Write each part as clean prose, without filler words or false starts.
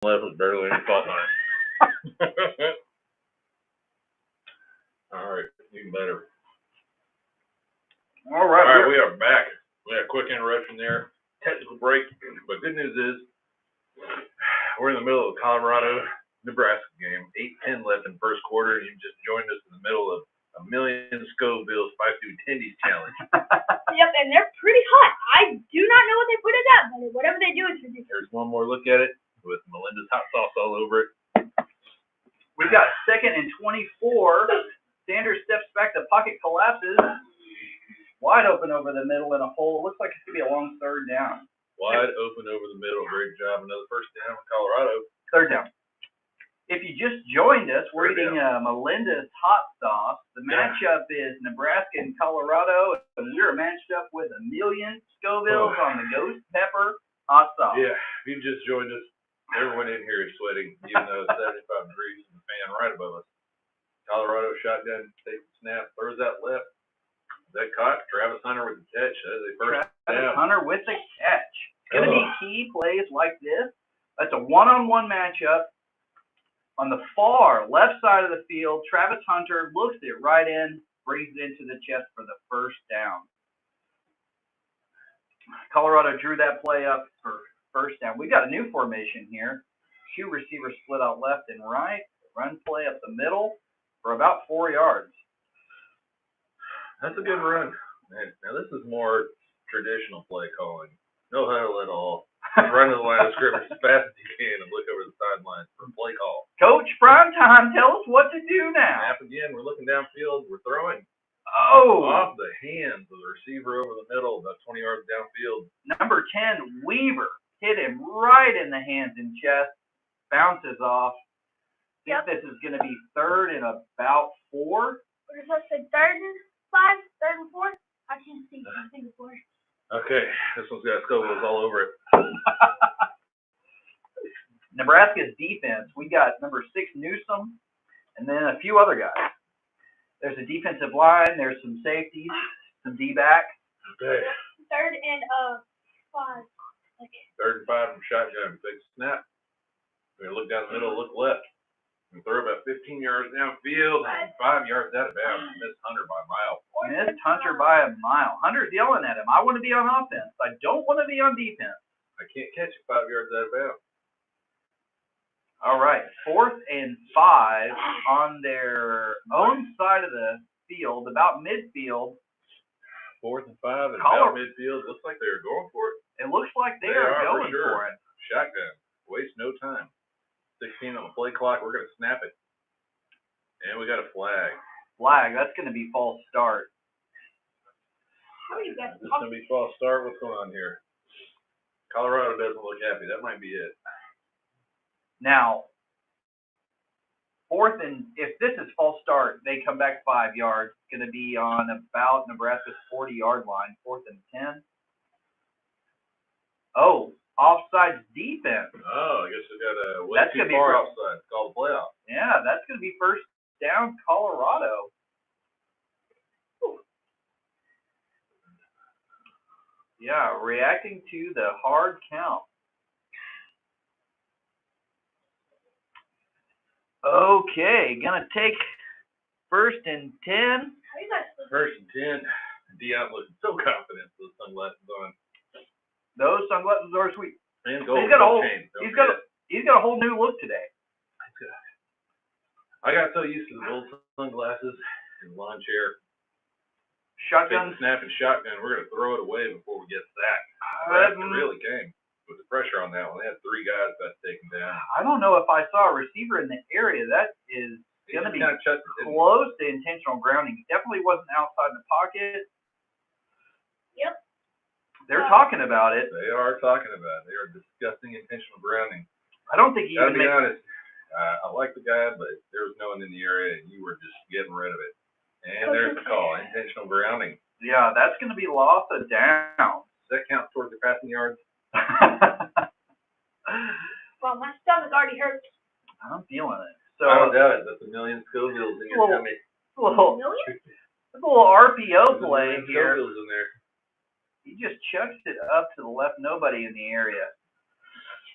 left with barely any salt on it. All right, even better. All right, we are back. We had a quick interruption there, technical break, but good news is we're in the middle of the Colorado-Nebraska game. 8:10 left in the first quarter, and you just joined us in the middle of a million Scoville Spicy Tendies challenge. Yep, and they're pretty hot. I do not know what they put in that, but whatever they do, it's ridiculous. There's one more look at it with Melinda's hot sauce all over it. We've got 2nd and 24. Sanders steps back, the pocket collapses. Wide open over the middle in a hole. It looks like it's going to be a long 3rd down. Wide open over the middle. Great job. Another first down in Colorado. 3rd down. If you just joined us, we're eating Melinda's hot sauce. The matchup is Nebraska and Colorado, and we're matched up with a million Scovilles on the ghost pepper hot sauce. Yeah, if you just joined us, everyone in here is sweating, even though it's 75 degrees and the fan right above us. Colorado shotgun, takes the snap, throws that left. That caught Travis Hunter with the catch. That is a first down. Hunter with the catch. It's going to be key plays like this. That's a one-on-one matchup. On the far left side of the field, Travis Hunter looks it right in, brings it into the chest for the first down. Colorado drew that play up for first down. We got a new formation here. 2 receivers split out left and right. Run play up the middle for about 4 yards. That's a good run. Man, now this is more traditional play calling. No huddle at all. Run to the line of scrimmage as fast as you can and look over the sidelines for a play call. Coach Primetime, tell us what to do now. Snap again. We're looking downfield. We're throwing. Oh! Off the hands of the receiver over the middle, about 20 yards downfield. Number 10, Weaver, hit him right in the hands and chest. Bounces off. I think this is going to be 3rd and about 4. What does that say? 3rd and 5? 3rd and 4? I can't see. I think it's 4. Okay, this one's got Scovilles all over it. Nebraska's defense, we got number 6, Newsom, and then a few other guys. There's a defensive line, there's some safeties, some D-back. Okay. 3rd and 5. Okay. 3rd and 5 from shotgun. Big snap. We're going to look down the middle, look left. And throw about 15 yards downfield and 5 yards out of bounds. Missed Hunter by a mile. Missed Hunter by a mile. Hunter's yelling at him. I want to be on offense. I don't want to be on defense. I can't catch it 5 yards out of bounds. All right. 4th and 5 on their own side of the field, about midfield. 4th and 5 and about midfield. Looks like they are going for it. It looks like they are going for it. Shotgun. Waste no time. 16 on the play clock. We're going to snap it. And we got a flag. Flag. That's going to be false start. It's going to be false start. What's going on here? Colorado doesn't look happy. That might be it. Now, 4th and if this is false start, they come back 5 yards. It's going to be on about Nebraska's 40-yard line. 4th and 10. Oh. Offside defense. Oh, I guess we got a way that's too far offside. It's called a playoff. Yeah, that's going to be first down, Colorado. Whew. Yeah, reacting to the hard count. Okay, gonna take 1st and 10. 1st and 10. Dion looking so confident with those sunglasses on. Those sunglasses are sweet. And gold. He's got a whole new look today. I got so used to the gold sunglasses and lawn chair. Shotgun. Snap and shotgun. We're gonna throw it away before we get sacked. That really came with the pressure on that one. They had 3 guys that's taken down. I don't know if I saw a receiver in the area. That is going to be close to intentional grounding. He definitely wasn't outside the pocket. Yep. They're talking about it. They are talking about it. They are discussing intentional grounding. I don't think he even be honest. I like the guy, but there was no one in the area, and you were just getting rid of it. And there's the call, intentional grounding. Yeah, that's going to be loss of down. Does that count towards the passing yards? Well, my stomach already hurts. I'm feeling it. So I don't doubt it. That's a million Scovilles in your tummy. A little RPO play here. Scovilles in there. He just chucks it up to the left. Nobody in the area.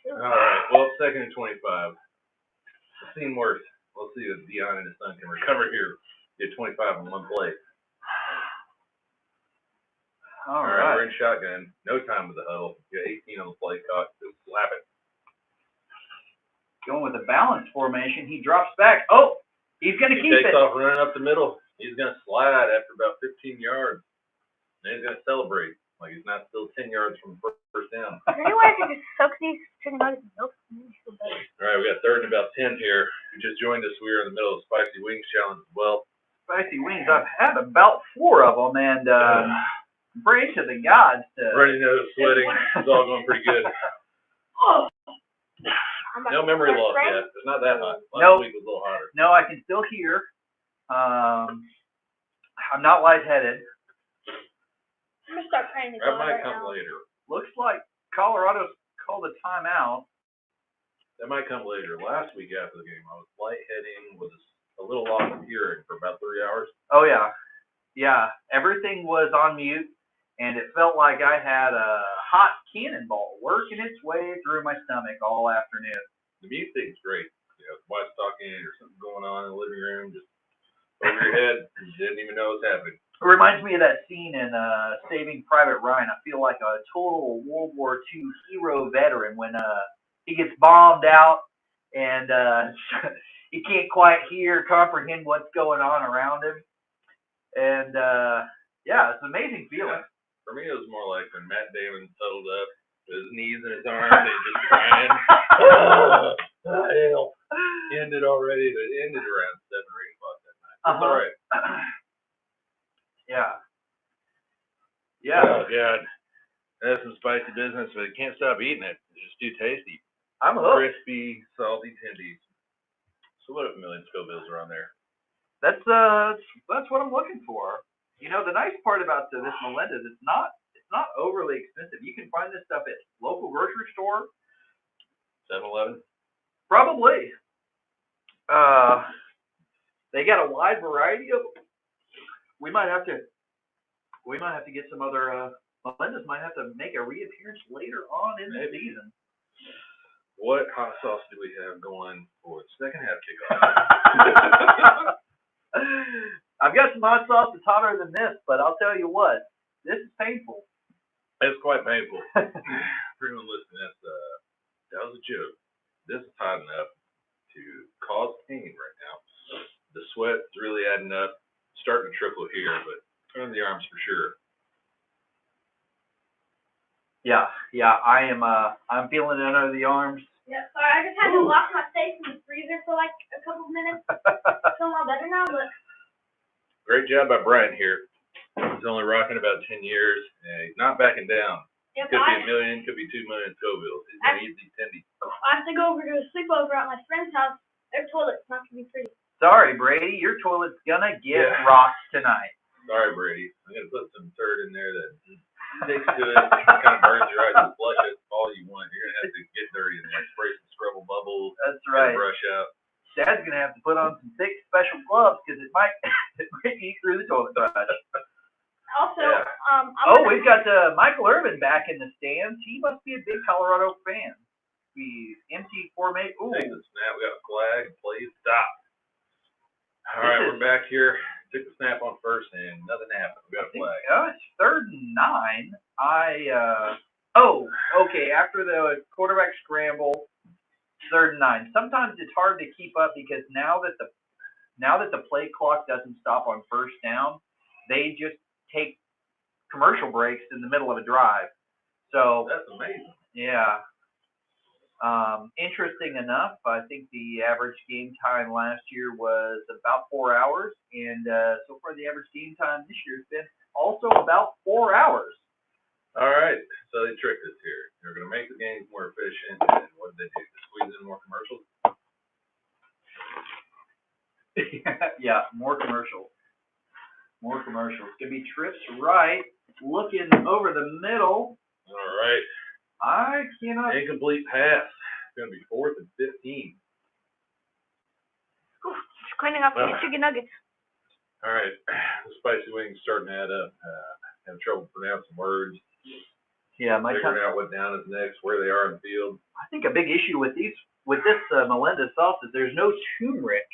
too. All right. Well, 2nd and 25. I've seen worse. We'll see if Dion and his son can recover here. Get 25 in one play. All All right. right. We're in shotgun. No time with the huddle. Got 18 on the play clock. Just slap it. Going with a balanced formation. He drops back. Oh, he's going to keep He takes it. off running up the middle. He's going to slide after about 15 yards. And he's going to celebrate like he's not still 10 yards from first down. Is there any way I could just soak these chicken nuggets in milk? All right, we got 3rd and about 10 here. Who just joined us. We are in the middle of the Spicy Wings Challenge as well. Spicy wings. I've had about 4 of them, and pray to the gods to. Running nose, sweating. It's all going pretty good. Oh. No memory loss yet. It's not that hot. Nope. Last week was a little hotter. No, I can still hear. I'm not lightheaded. I'm gonna start praying to That God might right come now. later. Looks like Colorado's called a timeout. That might come later. Last week after the game, I was lightheading, was a little loss of hearing for about 3 hours. Oh yeah, yeah. Everything was on mute, and it felt like I had a hot cannonball working its way through my stomach all afternoon. The mute thing's great. You know, wife's talking or something going on in the living room, just over your head, you didn't even know what's happening. It reminds me of that scene in Saving Private Ryan. I feel like a total World War II hero veteran when he gets bombed out and he can't quite comprehend what's going on around him. And yeah, it's an amazing feeling. For me, it was more like when Matt Damon settled up with his knees in his arms and just crying. Hell. Ended already. It ended around 7 or 8 o'clock that night. It's all right. Yeah. Yeah. Oh, God. That's some spicy business, but I can't stop eating it. It's just too tasty. I'm hooked. Crispy, salty tendies. So what if million Scovilles are on there? That's what I'm looking for. You know, the nice part about this Melendez, it's not overly expensive. You can find this stuff at local grocery store. 7-Eleven? Probably. They got a wide variety of them. We might have to get some other Melendez might have to make a reappearance later on in the season. What hot sauce do we have going for the second half kickoff? I've got some hot sauce that's hotter than this, but I'll tell you what, this is painful. It's quite painful. For anyone listening, that was a joke. This is hot enough to cause pain right now. The sweat's really adding up. Starting to trickle here, but on the arms for sure. Yeah, I'm feeling it under the arms. Yeah, sorry, I just had to lock my face in the freezer for like a couple of minutes. Feel a lot better now, but. Great job by Brian here. He's only rocking about 10 years, and he's not backing down. Yeah, Could be a million, could be 2 million Scovilles. He's going to eat these tendies. I have to go over to a sleepover at my friend's house. Their toilet's not going to be pretty. Sorry, Brady, your toilet's gonna get rocked tonight. Sorry, Brady. I'm going to put some turd in there that sticks to it, kind of burns your eyes and flush it all you want. You're going to have to get dirty and like spray some Scrubble bubbles. That's right. Brush out. Dad's gonna have to put on some thick special gloves because it might eat through the toilet brush. Also, we've got Michael Irvin back in the stands. He must be a big Colorado fan. He's empty formate. Ooh. Take the snap. We got a flag. Play stop. All right, we're back here. Took the snap on first and nothing happened. We got a flag. It's 3rd and 9. Okay. After the quarterback scramble, 3rd and 9. Sometimes it's hard to keep up because now that the play clock doesn't stop on first down, they just take commercial breaks in the middle of a drive. So that's amazing. Yeah. Interesting enough, I think the average game time last year was about 4 hours, and so far the average game time this year has been also about 4 hours. All right, so they tricked us here. They're going to make the games more efficient, and what did they do? Squeeze in more commercials? Yeah, more commercials. More commercials. It's going to be trips right, looking over the middle. All right. I cannot. Incomplete pass. It's going to be 4th and 15. Just cleaning up these chicken nuggets. All right. The spicy wings starting to add up. Having trouble pronouncing words. Yeah, figuring out what down is next, where they are in the field. I I think a big issue with this Melendez sauce is there's no turmeric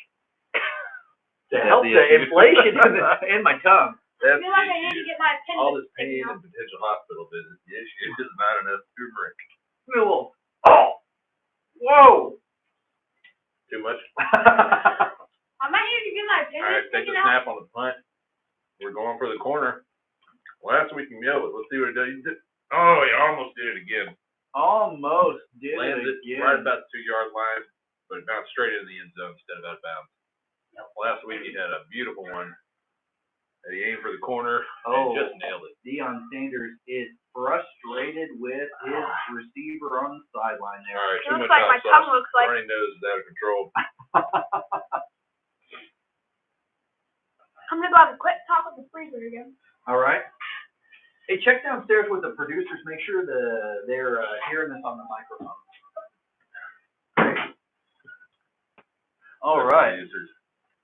to help the inflation in my tongue. I feel like I need to get my appendix All this taken pain out. and potential hospital visits. The issue is not enough turmeric. Oh, whoa! Too much. I might need to get my All right, appendix take taken the out. snap on the punt. We're going for the corner. Last week he nailed it. Let's see what he does. Oh, he almost did it again. Almost did Lands it it again. right about the 2-yard line, but it bounced straight into the end zone instead of out of bounds. Last week he had a beautiful one. And he aimed for the corner and just nailed it. Deion Sanders is frustrated with his receiver on the sideline there. All right, It too looks much like my hot tongue sauce. looks like. Running nose is out of control. I'm gonna go have a quick talk with the freezer again. All right. Hey, check downstairs with the producers. Make sure they're hearing this on the microphone. All right. Producers.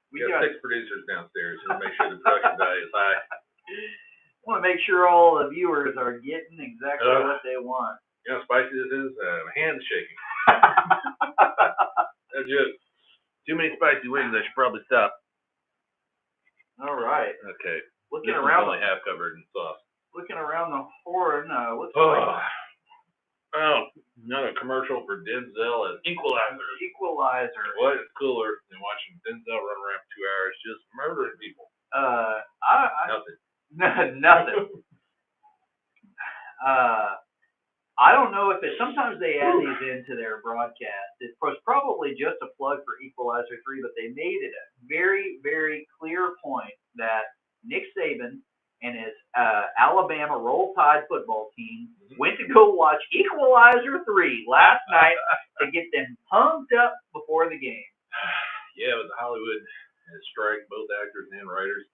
We got 6 producers downstairs, so make sure the production value is high. I want to make sure all the viewers are getting exactly what they want. You know how spicy this is? Hands shaking. That's just too many spicy wings. I should probably stop. All right. Okay. Looking this around, is only half covered in sauce. looking around the horn. Looks Oh, like another commercial for Denzel as Equalizer. Equalizer. What is cooler than watching Denzel run around for 2 hours just murdering people? Nothing. Nothing. Nothing. I don't know if sometimes they add these into their broadcast. It was probably just a plug for Equalizer 3, but they made it a very, very clear point that Nick Saban and his Alabama Roll Tide football team went to go watch Equalizer 3 last night to get them pumped up before the game. Yeah, it was Hollywood strike, both actors and writers.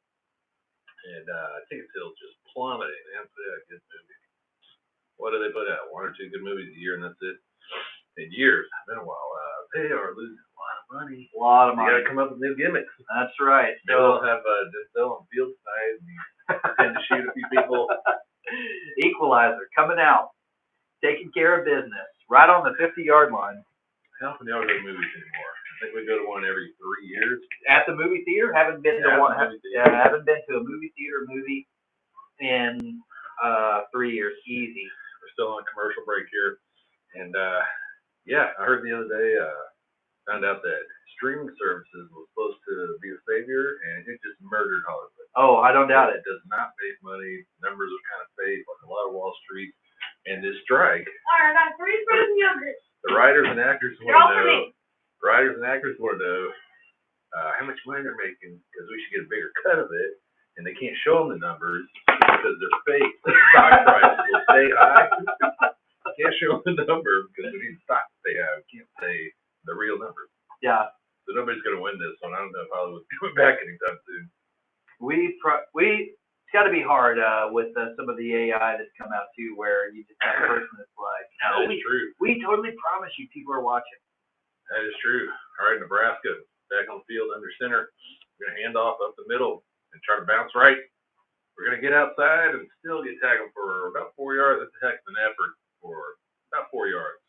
And ticket sales just plummeting. That's a good movie. What do they put out? 1 or 2 good movies a year, and that's it. In years, it's been a while. They are losing a lot of money. A lot of They money. got to come up with new gimmicks. That's right. Maybe they'll have Denzel on field tonight and pretend to shoot a few people. Equalizer coming out, taking care of business, right on the 50-yard line. How often do y'all go to movies anymore? I think we go to one every 3 years. At the movie theater, haven't been to one. Haven't been to a movie theater movie in 3 years. Easy. We're still on commercial break here, and yeah, I heard the other day, found out that streaming services was supposed to be a savior, and it just murdered Hollywood. Oh, I don't doubt it. It does not make money. Numbers are kind of fake, like a lot of Wall Street. And this strike, Alright, I got 3 frozen yogurts. the writers and actors They're all want to for know. me. The writers and actors want to know how much money they're making, because we should get a bigger cut of it. And they can't show them the numbers because they're fake. The stock price will stay high. Can't show them the number because we need the stock to stay high. We can't say the real numbers. Yeah. So nobody's going to win this one. I don't know if Hollywood's coming back anytime soon. It's got to be hard with some of the AI that's come out too, where you just have a person that's like, no, That is true. we totally promise you people are watching. That is true. All right, Nebraska back on the field under center. We're going to hand off up the middle and try to bounce right. We're going to get outside and still get tackled for about 4 yards. That's a heck of an effort for about 4 yards.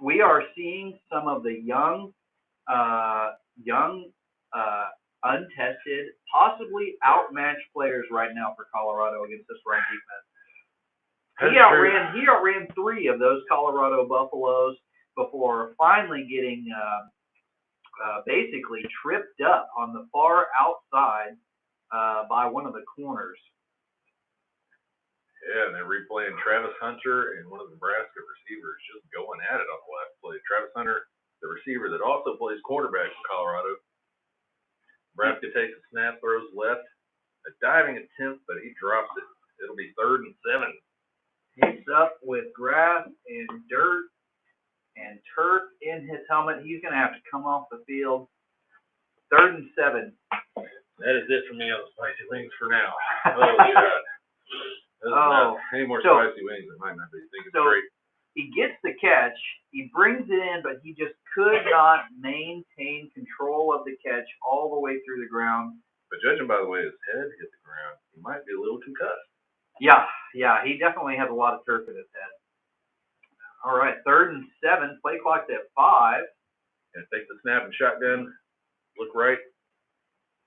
We are seeing some of the young, untested, possibly outmatched players right now for Colorado against this run defense. He outran 3 of those Colorado Buffaloes before finally getting basically tripped up on the far outside by one of the corners. Yeah, and they're replaying Travis Hunter and one of the Nebraska receivers just going at it on the last play. Travis Hunter, the receiver that also plays quarterback for Colorado. Nebraska takes a snap, throws left. A diving attempt, but he drops it. It'll be 3rd and 7. Hits up with grass and dirt and turf in his helmet. He's going to have to come off the field. 3rd and 7. That is it for me on the spicy wings for now. Oh, God. Any more spicy wings, it might not be thinking straight. He gets the catch. He brings it in, but he just could not maintain control of the catch all the way through the ground. But judging by the way his head hit the ground, he might be a little concussed. Yeah, he definitely has a lot of turf in his head. All right, 3rd and 7. Play clock's at 5. And take the snap and shotgun. Look right.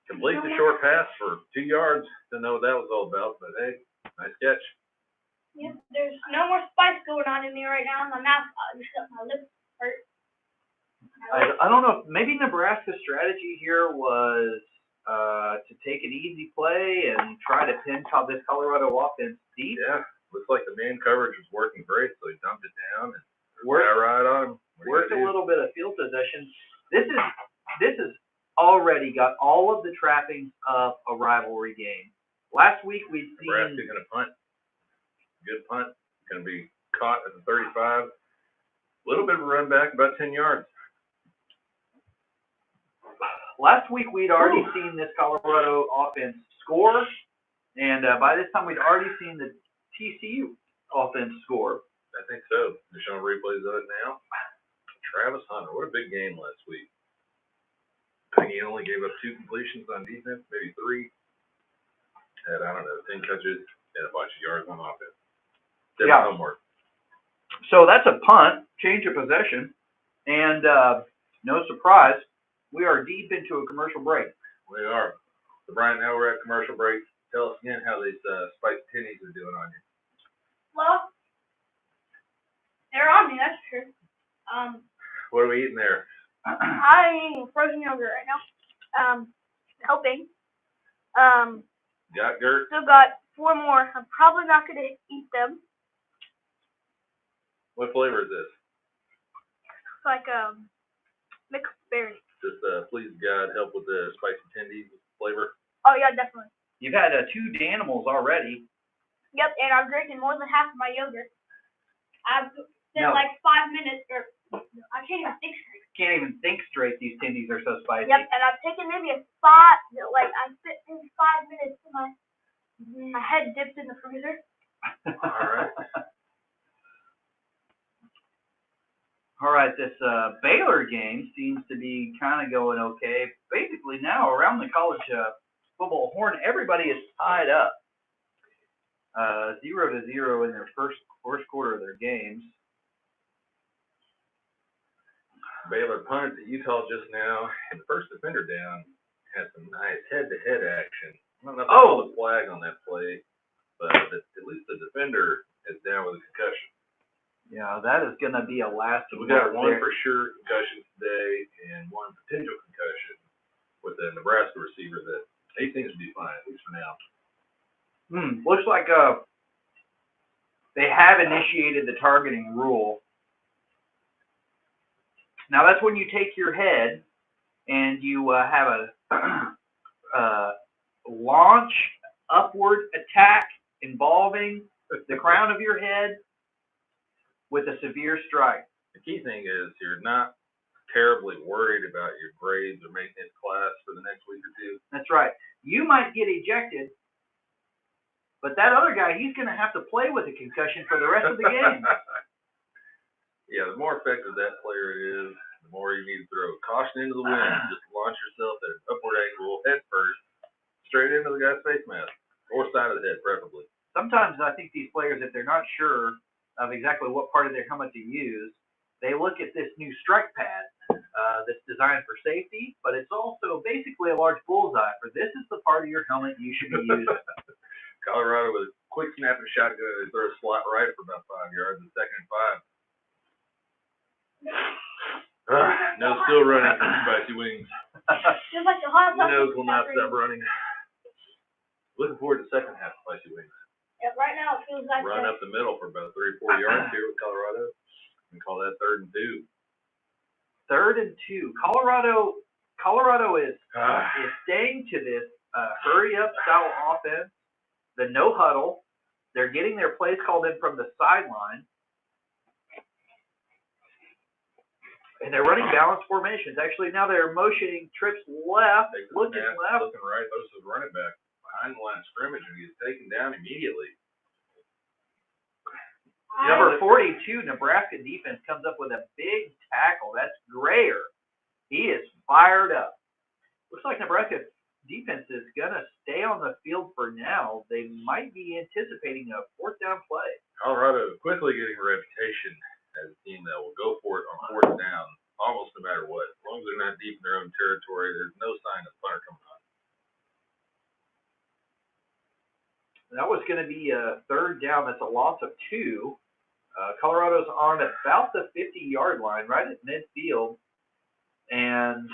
Complete the short pass for 2 yards. Didn't know what that was all about, but hey, nice catch. Yep, there's no more spice going on in me right now. My mouth, my lips hurt. I don't know. Maybe Nebraska's strategy here was to take an easy play and try to pin this Colorado offense deep. Yeah, looks like the man coverage was working great, so he dumped it down and got right on him. Worked a little bit of field possession. This is already got all of the trappings of a rivalry game. Last week we'd seen Nebraska gonna punt. Good punt. Gonna be caught at the 35. A little bit of a run back, about 10 yards. Last week we'd already seen this Colorado offense score, and by this time we'd already seen the TCU offense score. I think so. They're showing replays of it now. Travis Hunter, what a big game last week. I think he only gave up 2 completions on defense, maybe 3. Had, I don't know, 10 catches and a bunch of yards on offense. Did homework. So that's a punt, change of possession, and no surprise, we are deep into a commercial break. We are. So Brian, now we're at commercial break. Tell us again how these spiked pennies are doing on you. Well, they're on me, that's true. What are we eating there? I'm eating frozen yogurt right now. Helping. Got Gert? Still got 4 more. I'm probably not going to eat them. What flavor is this? It's like mixed berry. Just please God help with the spicy tendies flavor. Oh yeah, definitely. You've had 2 Danimals already. Yep, and I'm drinking more than half of my yogurt. I've spent No. like 5 minutes, or I can't even think straight. Can't even think straight. These tendies are so spicy. Yep, and I've taken maybe I spent maybe 5 minutes to my head dipped in the freezer. All right. All right, this Baylor game seems to be kind of going okay. Basically now around the college football horn, everybody is tied up. 0-0 in their first quarter of their games. Baylor punted at Utah just now, and the first defender down had some nice head-to-head action. I don't know if they called a flag on that play, but at least the defender is down with a concussion. Yeah, that is going to be a last. So we got 1 for sure concussion today, and 1 potential concussion with the Nebraska receiver that he seems to be fine, at least for now. Looks like they have initiated the targeting rule. Now that's when you take your head and you have a launch upward attack involving the crown of your head with a severe strike. The key thing is you're not terribly worried about your grades or maintenance class for the next week or 2. That's right. You might get ejected, but that other guy, he's going to have to play with a concussion for the rest of the game. Yeah, the more effective that player is, the more you need to throw caution into the wind. Just launch yourself at an upward angle, head first, straight into the guy's face mask, or side of the head, preferably. Sometimes I think these players, if they're not sure of exactly what part of their helmet to use, they look at this new strike pad that's designed for safety, but it's also basically a large bullseye for this is the part of your helmet you should be using. Colorado with a quick snap and shotgun, they throw a slot right for about 5 yards, and 2nd and 5. No, still running for the spicy wings. Just like the hot The nose will not stop running. Looking forward to the second half of spicy wings. Yeah, right now it feels like Run up the middle for about 3 or 4 yards here with Colorado. We call that 3rd and 2. 3rd and 2. Colorado is staying to this hurry up style offense. The no huddle. They're getting their plays called in from the sideline. And they're running balanced formations. Actually, now they're motioning trips left, looking left. Looking right. Those are running back behind the line of scrimmage, and he gets taken down immediately. Number 42, Nebraska defense comes up with a big tackle. That's Grayer. He is fired up. Looks like Nebraska defense is going to stay on the field for now. They might be anticipating a 4th down play. Colorado quickly getting a reputation as as a team that will go for it on fourth down almost no matter what. As long as they're not deep in their own territory, there's no sign of punter coming on. That was going to be a third down. That's a loss of 2. Colorado's on about the 50-yard line, right at midfield, and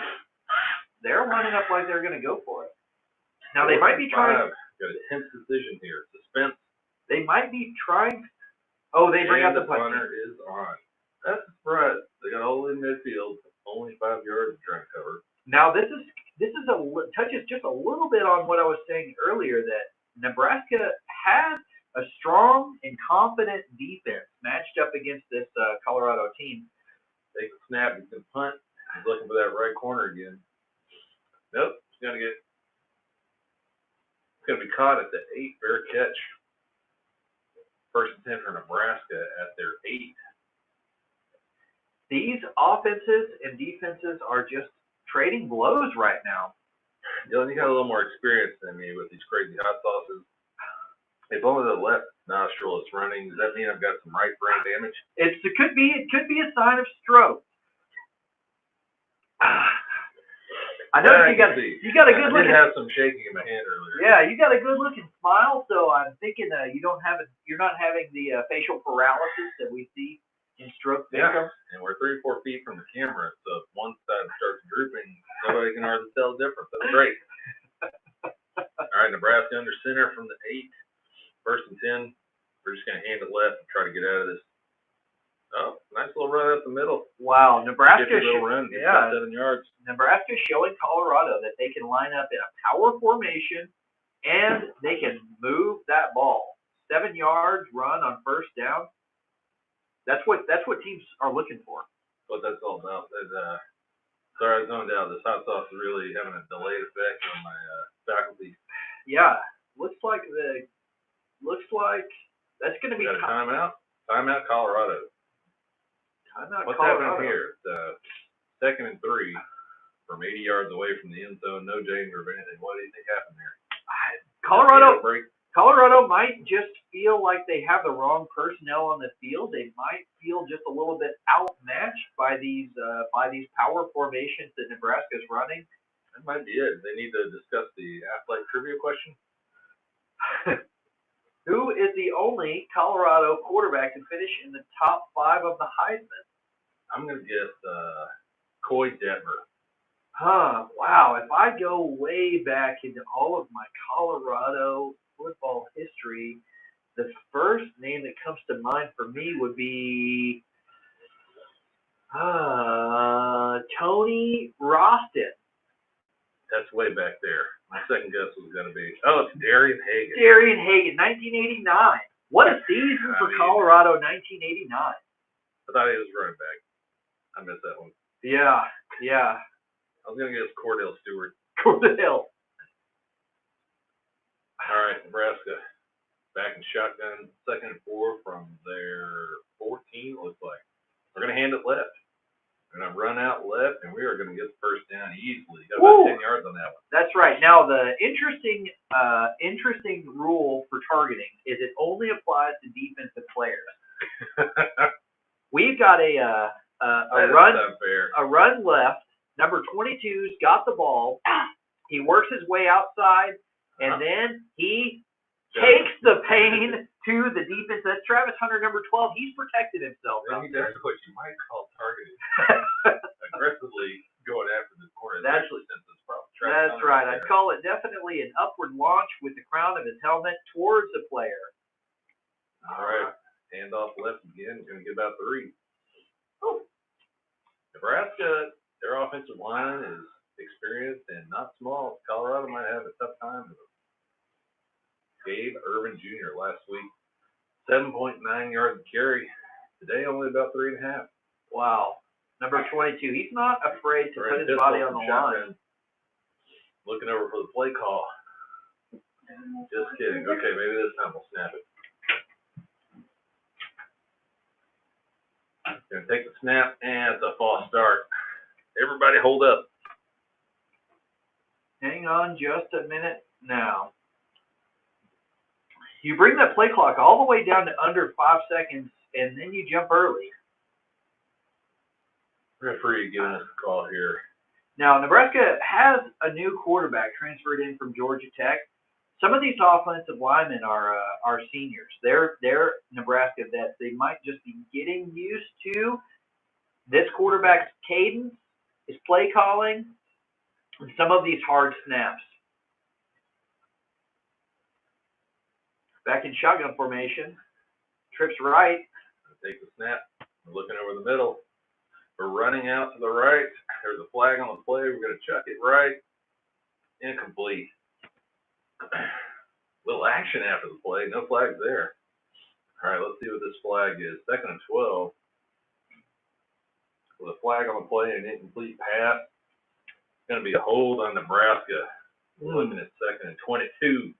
they're lining up like they're going to go for it. Now, they might be trying. Got a tense decision here. Suspense. They might be trying. Oh, they bring out the punter is on. That's a surprise. They got all in midfield, only 5 yards to try and cover. Now, this touches just a little bit on what I was saying earlier, that Nebraska has a strong and confident defense matched up against this Colorado team. Take a snap, he's going to punt. He's looking for that right corner again. Nope, it's going to be caught at the 8, fair catch. First and 10 for Nebraska at their 8. These offenses and defenses are just trading blows right now. Dylan, you got a little more experience than me with these crazy hot sauces. If only the left nostril is running, does that mean I've got some right brain damage? It could be a sign of stroke. I know you got a good looking. I did have some shaking in my hand earlier. Yeah, you got a good looking smile, so I'm thinking you're not having the facial paralysis that we see in stroke victims. Yeah, and we're 3 or 4 feet from the camera, so if one side starts drooping, nobody can hardly tell the difference. That's great. All right, Nebraska under center from the 8. First and 10. We're just going to hand it left and try to get out of this. Oh, nice little run up the middle. Wow, Nebraska. Little run, 7 yards. Nebraska showing Colorado that they can line up in a power formation and they can move that ball. 7 yards run on first down. That's what teams are looking for. What that's all about. Sorry, I zoned out. This hot sauce is really having a delayed effect on my faculty. Yeah, looks like that's going to be got a timeout. Timeout, Colorado. What's Colorado. happening here? Second and 3 from 80 yards away from the end zone. No danger of anything. What do you think happened there? Colorado might just feel like they have the wrong personnel on the field. They might feel just a little bit outmatched by these power formations that Nebraska is running. That might be it. They need to discuss the athletic trivia question. Who is the only Colorado quarterback to finish in the top 5 of the Heisman? I'm going to guess Coy Detmer. Wow. If I go way back into all of my Colorado football history, the first name that comes to mind for me would be Tony Roston. That's way back there. My second guess was going to be, it's Darian Hagan. Darian Hagan, 1989. What a season for Colorado, 1989. I thought he was running back. I missed that one. Yeah. I was going to guess Cordell Stewart. Cordell. All right, Nebraska. Back in shotgun, 2nd and 4 from their 14, looks like. We're going to hand it left. We're going to run out left, and we are going to get the first down easily. Got about 10 yards on that one. That's right. Now, the interesting rule for targeting is it only applies to defensive players. We've got a run left. Number 22's got the ball. He works his way outside, and then he takes the pain to the defense. That's Travis Hunter, number 12. He's protected himself. He does what you might call targeting. Aggressively going after the corner. That's right. I'd call it definitely an upward launch with the crown of his helmet towards the player. All right. Hand off left again. Going to get about 3. Oh. Nebraska, their offensive line is experienced and not small. Colorado might have a tough time with them. Gabe Irvin Jr. last week, 7.9 yards a carry. Today, only about 3.5. Wow. Number 22. He's not afraid to put his body on the line. Looking over for the play call. Just kidding. Okay, maybe this time we'll snap it. Going to take the snap, and it's a false start. Everybody hold up. Hang on just a minute now. You bring that play clock all the way down to under 5 seconds, and then you jump early. Referee giving us a call here. Now, Nebraska has a new quarterback transferred in from Georgia Tech. Some of these offensive linemen are seniors. They're Nebraska vets. They might just be getting used to this quarterback's cadence, his play calling, and some of these hard snaps. Back in shotgun formation. Trips right. Take the snap. We're looking over the middle. We're running out to the right. There's a flag on the play. We're going to chuck it right. Incomplete. Little action after the play. No flags there. All right, let's see what this flag is. 2nd and 12. With a flag on the play and an incomplete pass. It's going to be a hold on Nebraska. We're looking at 2nd and 22.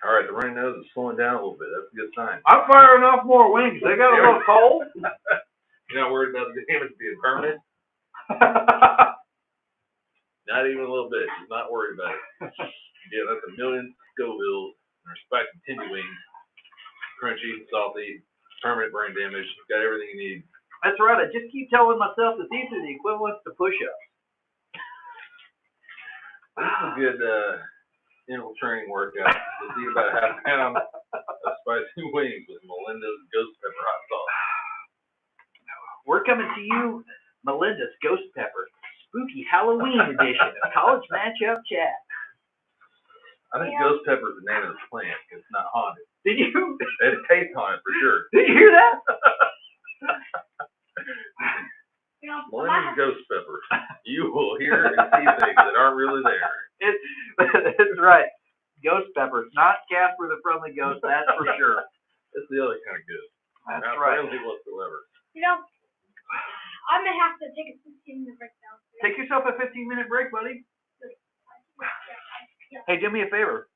All right, the running nose is slowing down a little bit. That's a good sign. I'm firing off more wings. They got a little cold. You're not worried about the damage being permanent? Not even a little bit. He's not worried about it. Yeah, that's a million Scovilles and our spiked tindy wings. Crunchy, salty, permanent brain damage. Got everything you need. That's right. I just keep telling myself that these are the equivalents to push-ups. This is a good interval training workout. Let's eat about a half pound of spicy wings with Melinda's ghost pepper hot sauce. We're coming to you, Melinda's Ghost Pepper, spooky Halloween edition of College Matchup Chat. I think ghost pepper is the name of the plant. It's not haunted. Did you? It tastes haunted for sure. Did you hear that? Melinda's ghost pepper. You will hear and see things that aren't really there. It's right. Ghost pepper. Not Casper the Friendly Ghost, that's for sure. It's the other kind of good. That's not right. friendly whatsoever. You know, I'm going to have to take a 15-minute break now. Take yourself a 15-minute break, buddy. Hey, do me a favor.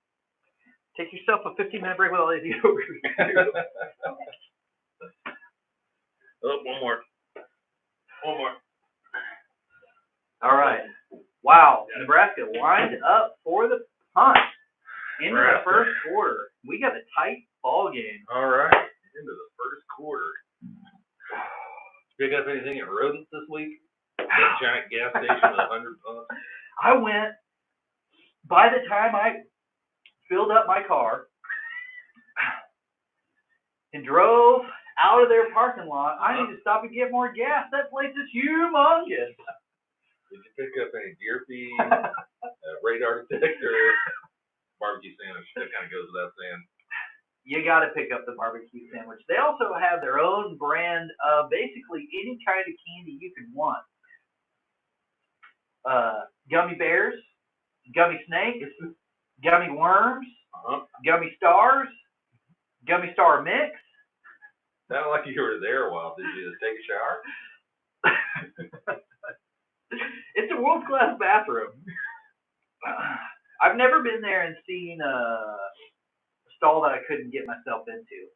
Take yourself a 15-minute break while I do. Oh, one more. One more. All right. Wow. Nebraska lined up for the punt into the first quarter. We got a tight ball game. All right. Into the first quarter. Pick up anything at Rodents this week? That giant gas station with 100 pumps? I went, by the time I filled up my car and drove out of their parking lot, I need to stop and get more gas. That place is humongous. Did you pick up any deer feed, radar detector, barbecue sandwich? That kind of goes without saying. You got to pick up the barbecue sandwich. They also have their own brand of basically any kind of candy you could want. Gummy bears, gummy snakes, gummy worms, gummy stars, gummy star mix. Sounded like you were there a while. Did you take a shower? It's a world-class bathroom. I've never been there and seen a stall that I couldn't get myself into.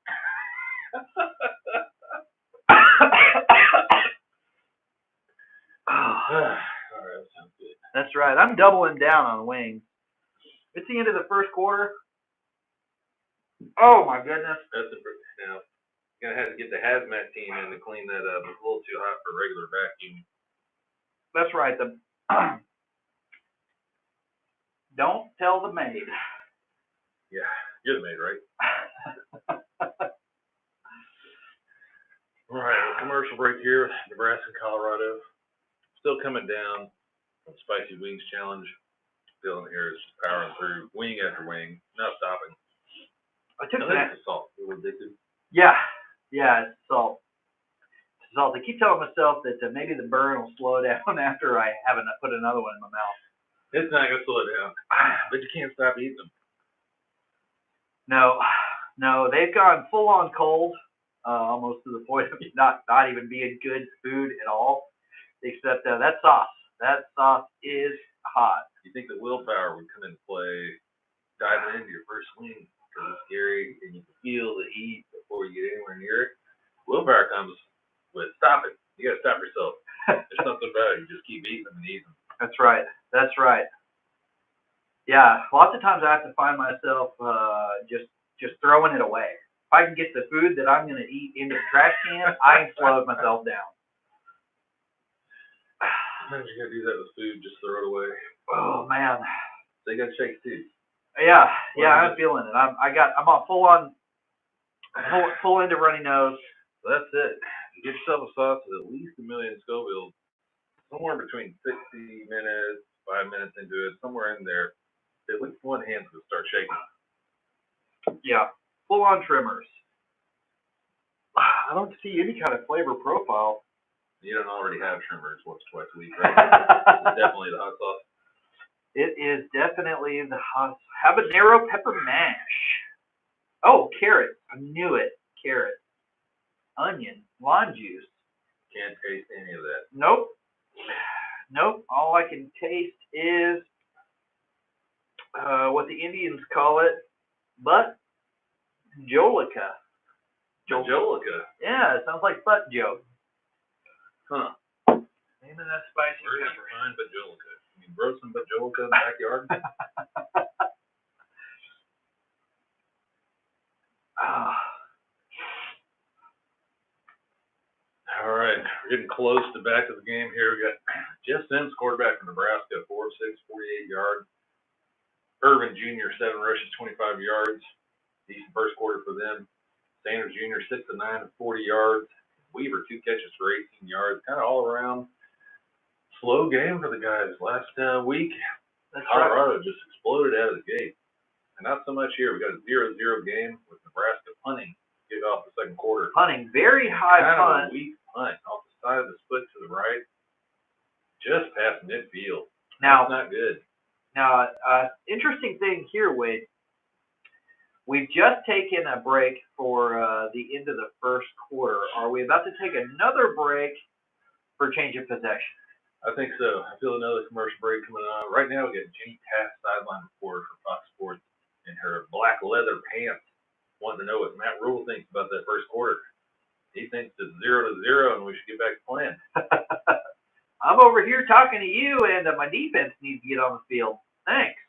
All right, that sounds good. That's right. I'm doubling down on wings. It's the end of the first quarter. Oh my goodness. That's now you're gonna have to get the hazmat team in to clean that up. It's a little too hot for regular vacuum. That's right. Don't tell the maid. Yeah, you're the maid, right? All right, a commercial break here. Nebraska Colorado. Still coming down on the Spicy Wings Challenge. Dylan here is just powering through wing after wing, not stopping. I took that. Salt. You were addicted? Yeah, it's salt. It's salt. I keep telling myself that maybe the burn will slow down after I haven't put another one in my mouth. It's not going to slow down, but you can't stop eating them. No, they've gone full on cold, almost to the point of not even being good food at all, except that sauce. That sauce is hot. You think the willpower would come into play, diving into your first swing because it's scary and you can feel the heat before you get anywhere near it. Willpower comes with stop it. You got to stop yourself. There's something about it. You just keep eating them and eating them. That's right. Yeah, lots of times I have to find myself just throwing it away. If I can get the food that I'm going to eat into the trash can, I can slow myself down. Sometimes you gotta do that with food, just throw it away. Oh man. So you gotta shake too. Yeah, I'm feeling it. I'm on full into runny nose. So that's it. Get yourself a sauce with at least 1 million Scoville, somewhere between 60 minutes, 5 minutes into it, somewhere in there. At least one hand's gonna start shaking. Yeah, full on tremors. I don't see any kind of flavor profile. You don't already have tremors once or twice a week, right? It's definitely the hot sauce. It is definitely the hot habanero pepper mash. Oh, carrot. I knew it. Carrot. Onion. Lime juice. Can't taste any of that. Nope. All I can taste is what the Indians call it, butt jolica. Jolica? Yeah, it sounds like butt joke. Huh. Name of that spicy pepper. Fine bajolica. You can grow some bajolica in the backyard. All right, we're getting close to back to the game here. We got Jeff Sims, quarterback from Nebraska, 4 of 6, 48 yards. Irvin Jr., 7 rushes, 25 yards. Decent first quarter for them. Sanders Jr., 6 of 9, 40 yards. Weaver, 2 catches for 18 yards. Kind of all around slow game for the guys. Last week, Colorado just exploded out of the gate. And not so much here. We got a 0-0 game with Nebraska punting to kick off the second quarter. Punting, very high kind punt. Of a weak punt off the side of the split to the right, just past midfield. Now, that's not good. Now, interesting thing here, Wade. We've just taken a break for the end of the first quarter. Are we about to take another break for change of possession? I think so. I feel another commercial break coming on. Right now, we got Jenny Taft, sideline reporter for Fox Sports, in her black leather pants, wanting to know what Matt Rule thinks about that first quarter. He thinks it's 0-0 and we should get back to playing. I'm over here talking to you, and my defense needs to get on the field. Thanks.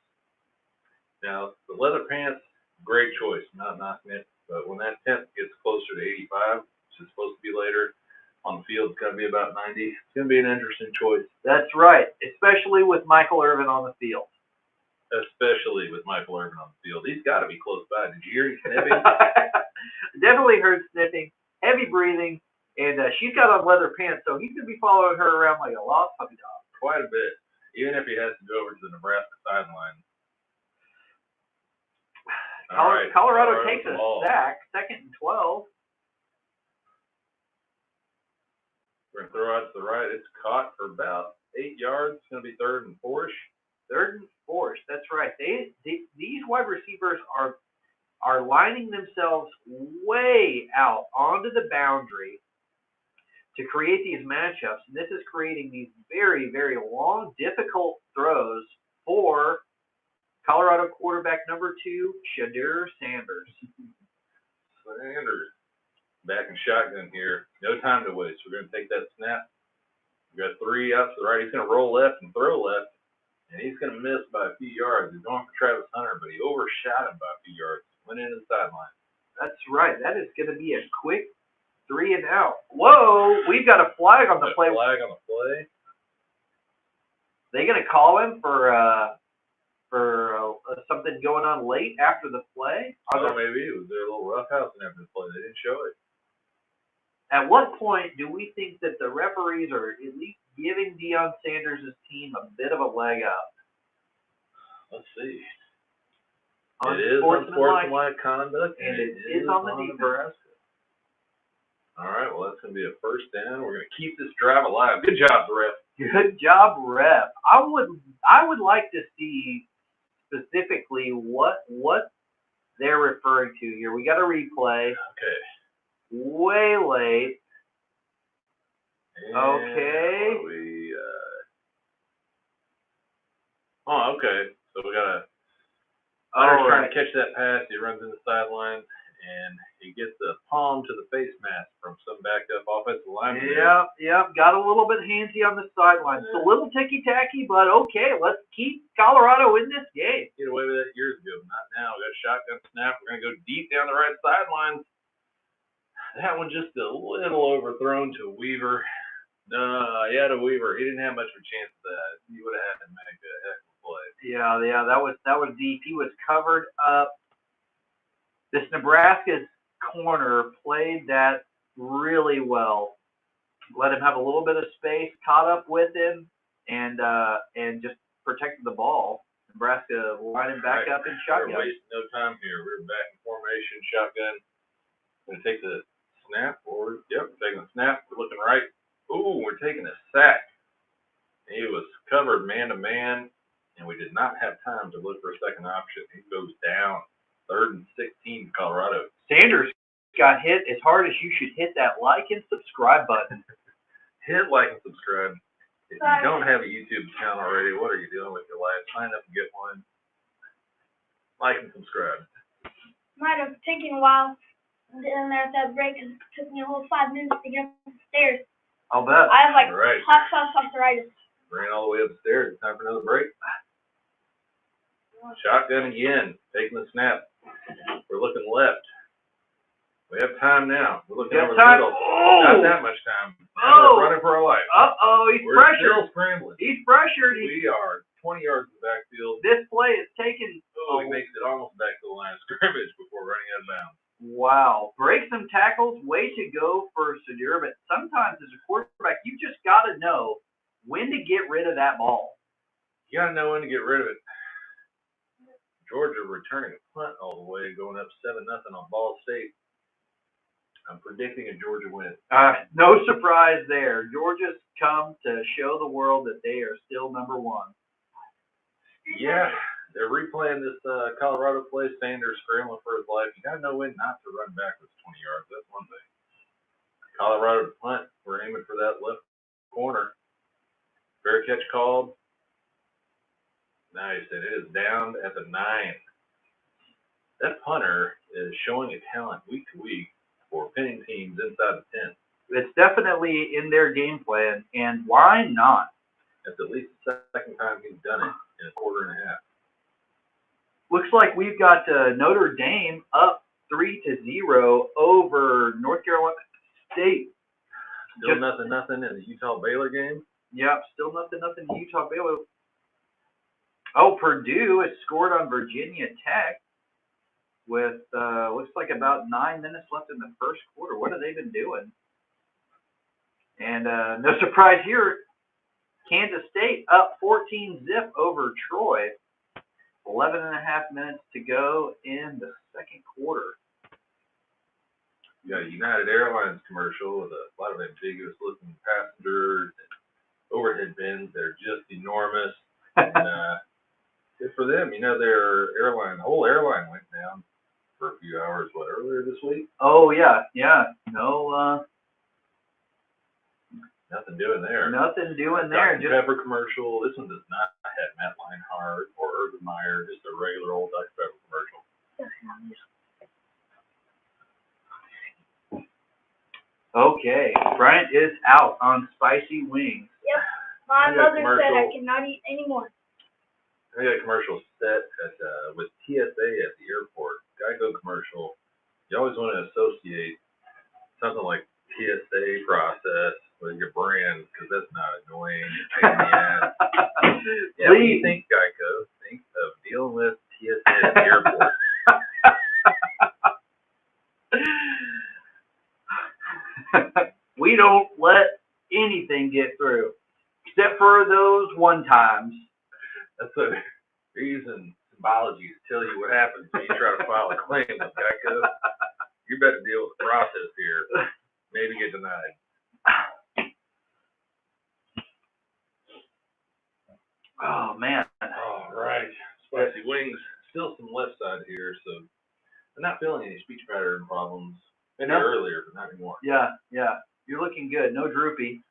Now, the leather pants, great choice. Not knocking it. But when that temp gets closer to 85, which is supposed to be later, on the field, it's going to be about 90. It's going to be an interesting choice. That's right, especially with Michael Irvin on the field. Especially with Michael Irvin on the field. He's got to be close by. Did you hear him sniffing? Definitely heard sniffing, heavy breathing, and she's got on leather pants, so he's going to be following her around like a lost puppy dog. Quite a bit, even if he has to go over to the Nebraska sideline. Colorado takes a sack, 2nd and 12. We're going to throw out to the right. It's caught for about 8 yards. It's going to be 3rd and 4-ish. 3rd and 4-ish. That's right. These wide receivers are lining themselves way out onto the boundary to create these matchups. And this is creating these very, very long, difficult throws for Colorado quarterback number 2, Shadur Sanders. Sanders back in shotgun here. No time to waste. We're going to take that snap. We got 3 out to the right. He's going to roll left and throw left. And he's going to miss by a few yards. He's going for Travis Hunter, but he overshot him by a few yards. Went into the sideline. That's right. That is going to be a quick 3 and out. Whoa! We've got a flag on the play. Flag on the play. They going to call him for something going on late after the play? Maybe it was their little roughhousing after the play. They didn't show it. At what point do we think that the referees are at least giving Deion Sanders' team a bit of a leg up? Let's see. It is unsportsmanlike conduct, and it is on the Nebraska. All right, well, that's going to be a first down. We're going to keep this drive alive. Good job, ref. Good job, ref. I would like to see specifically what they're referring to here. We got a replay. Okay. Way late. And okay. Okay. So we got Hunter's trying to catch that pass. He runs in the sideline, and he gets the palm to the face mask from some backed up offensive lineman. Yep. Got a little bit handsy on the sideline. It's a little ticky-tacky, but okay. Let's keep Colorado in this game. Get away with that years ago. Not now. We got a shotgun snap. We're going to go deep down the right sideline. That one just a little overthrown to Weaver. No, he had a Weaver. He didn't have much of a chance of that. He would have had to make a heck of a play. Yeah, that was deep. He was covered up. This Nebraska's corner played that really well. Let him have a little bit of space, caught up with him, and just protected the ball. Nebraska lining back up in shotgun. We're wasting no time here. We're back in formation, shotgun. Going to take the snap forward. Yep, taking the snap. We're looking right. Ooh, we're taking a sack. He was covered man to man, and we did not have time to look for a second option. He goes down. 3rd and 16, Colorado. Sanders got hit as hard as you should hit that like and subscribe button. Hit like and subscribe. If you don't have a YouTube account already, what are you doing with your life? Sign up and get one. Like and subscribe. Might have taken a while down there at that break because it took me a whole 5 minutes to get up the stairs. I'll bet. I have like Right. hot sauce arthritis. Ran all the way upstairs. It's time for another break. Shotgun again. Taking the snap. We're looking left. We have time now. We're looking over the middle. Oh! Not that much time. Now we're running for our life. He's We're pressured. still scrambling. He's pressured. We are 20 yards in the backfield. This play is taken. He makes it almost back to the line of scrimmage before running out of bounds. Wow. Break some tackles. Way to go for Sadur. But sometimes as a quarterback, you just got to know when to get rid of that ball. You got to know when to get rid of it. Georgia returning a punt all the way, going up 7-0 on Ball State. I'm predicting a Georgia win. No surprise there. Georgia's come to show the world that they are still number one. Yeah, they're replaying this Colorado play. Sanders scrambling for his life. You got to know when not to run backwards 20 yards. That's one thing. Colorado to punt. We're aiming for that left corner. Fair catch called. Nice. And it is down at the 9. That punter is showing a talent week to week for pinning teams inside the 10. It's definitely in their game plan, and why not? That's at least the second time he's done it in a quarter and a half. Looks like we've got Notre Dame up 3-0 over North Carolina State. Still nothing in the Utah Baylor game. Yep, still nothing Utah Baylor. Oh, Purdue has scored on Virginia Tech with looks like about 9 minutes left in the first quarter. What have they been doing? And no surprise here, Kansas State up 14-0 over Troy. 11.5 minutes to go in the second quarter. You got a United Airlines commercial with a lot of ambiguous looking passengers and overhead bins that are just enormous. And good for them. You know, their whole airline went down for a few hours, earlier this week? Oh, yeah. No, nothing doing there. Nothing doing there. Dr. Pepper commercial. This one does not have Matt Leinhart or Urban Meyer, just a regular old Dr. Pepper commercial. Okay, Bryant is out on spicy wings. Yep. My mother said I cannot eat anymore. I got a commercial set at with TSA at the airport. Geico commercial. You always want to associate something like TSA process with your brand because that's not annoying. Pain in the ass. Yeah, when you think Geico, think of dealing with TSA at the airport. We don't let anything get through, except for those one times. That's what they're using symbology to tell you what happens when you try to file a claim with Geico. You better deal with the process here. Maybe get denied. Oh, man. All right. Spicy wings. Still some left side here, so I'm not feeling any speech pattern problems. Maybe earlier, but not anymore. Yeah. You're looking good. No droopy.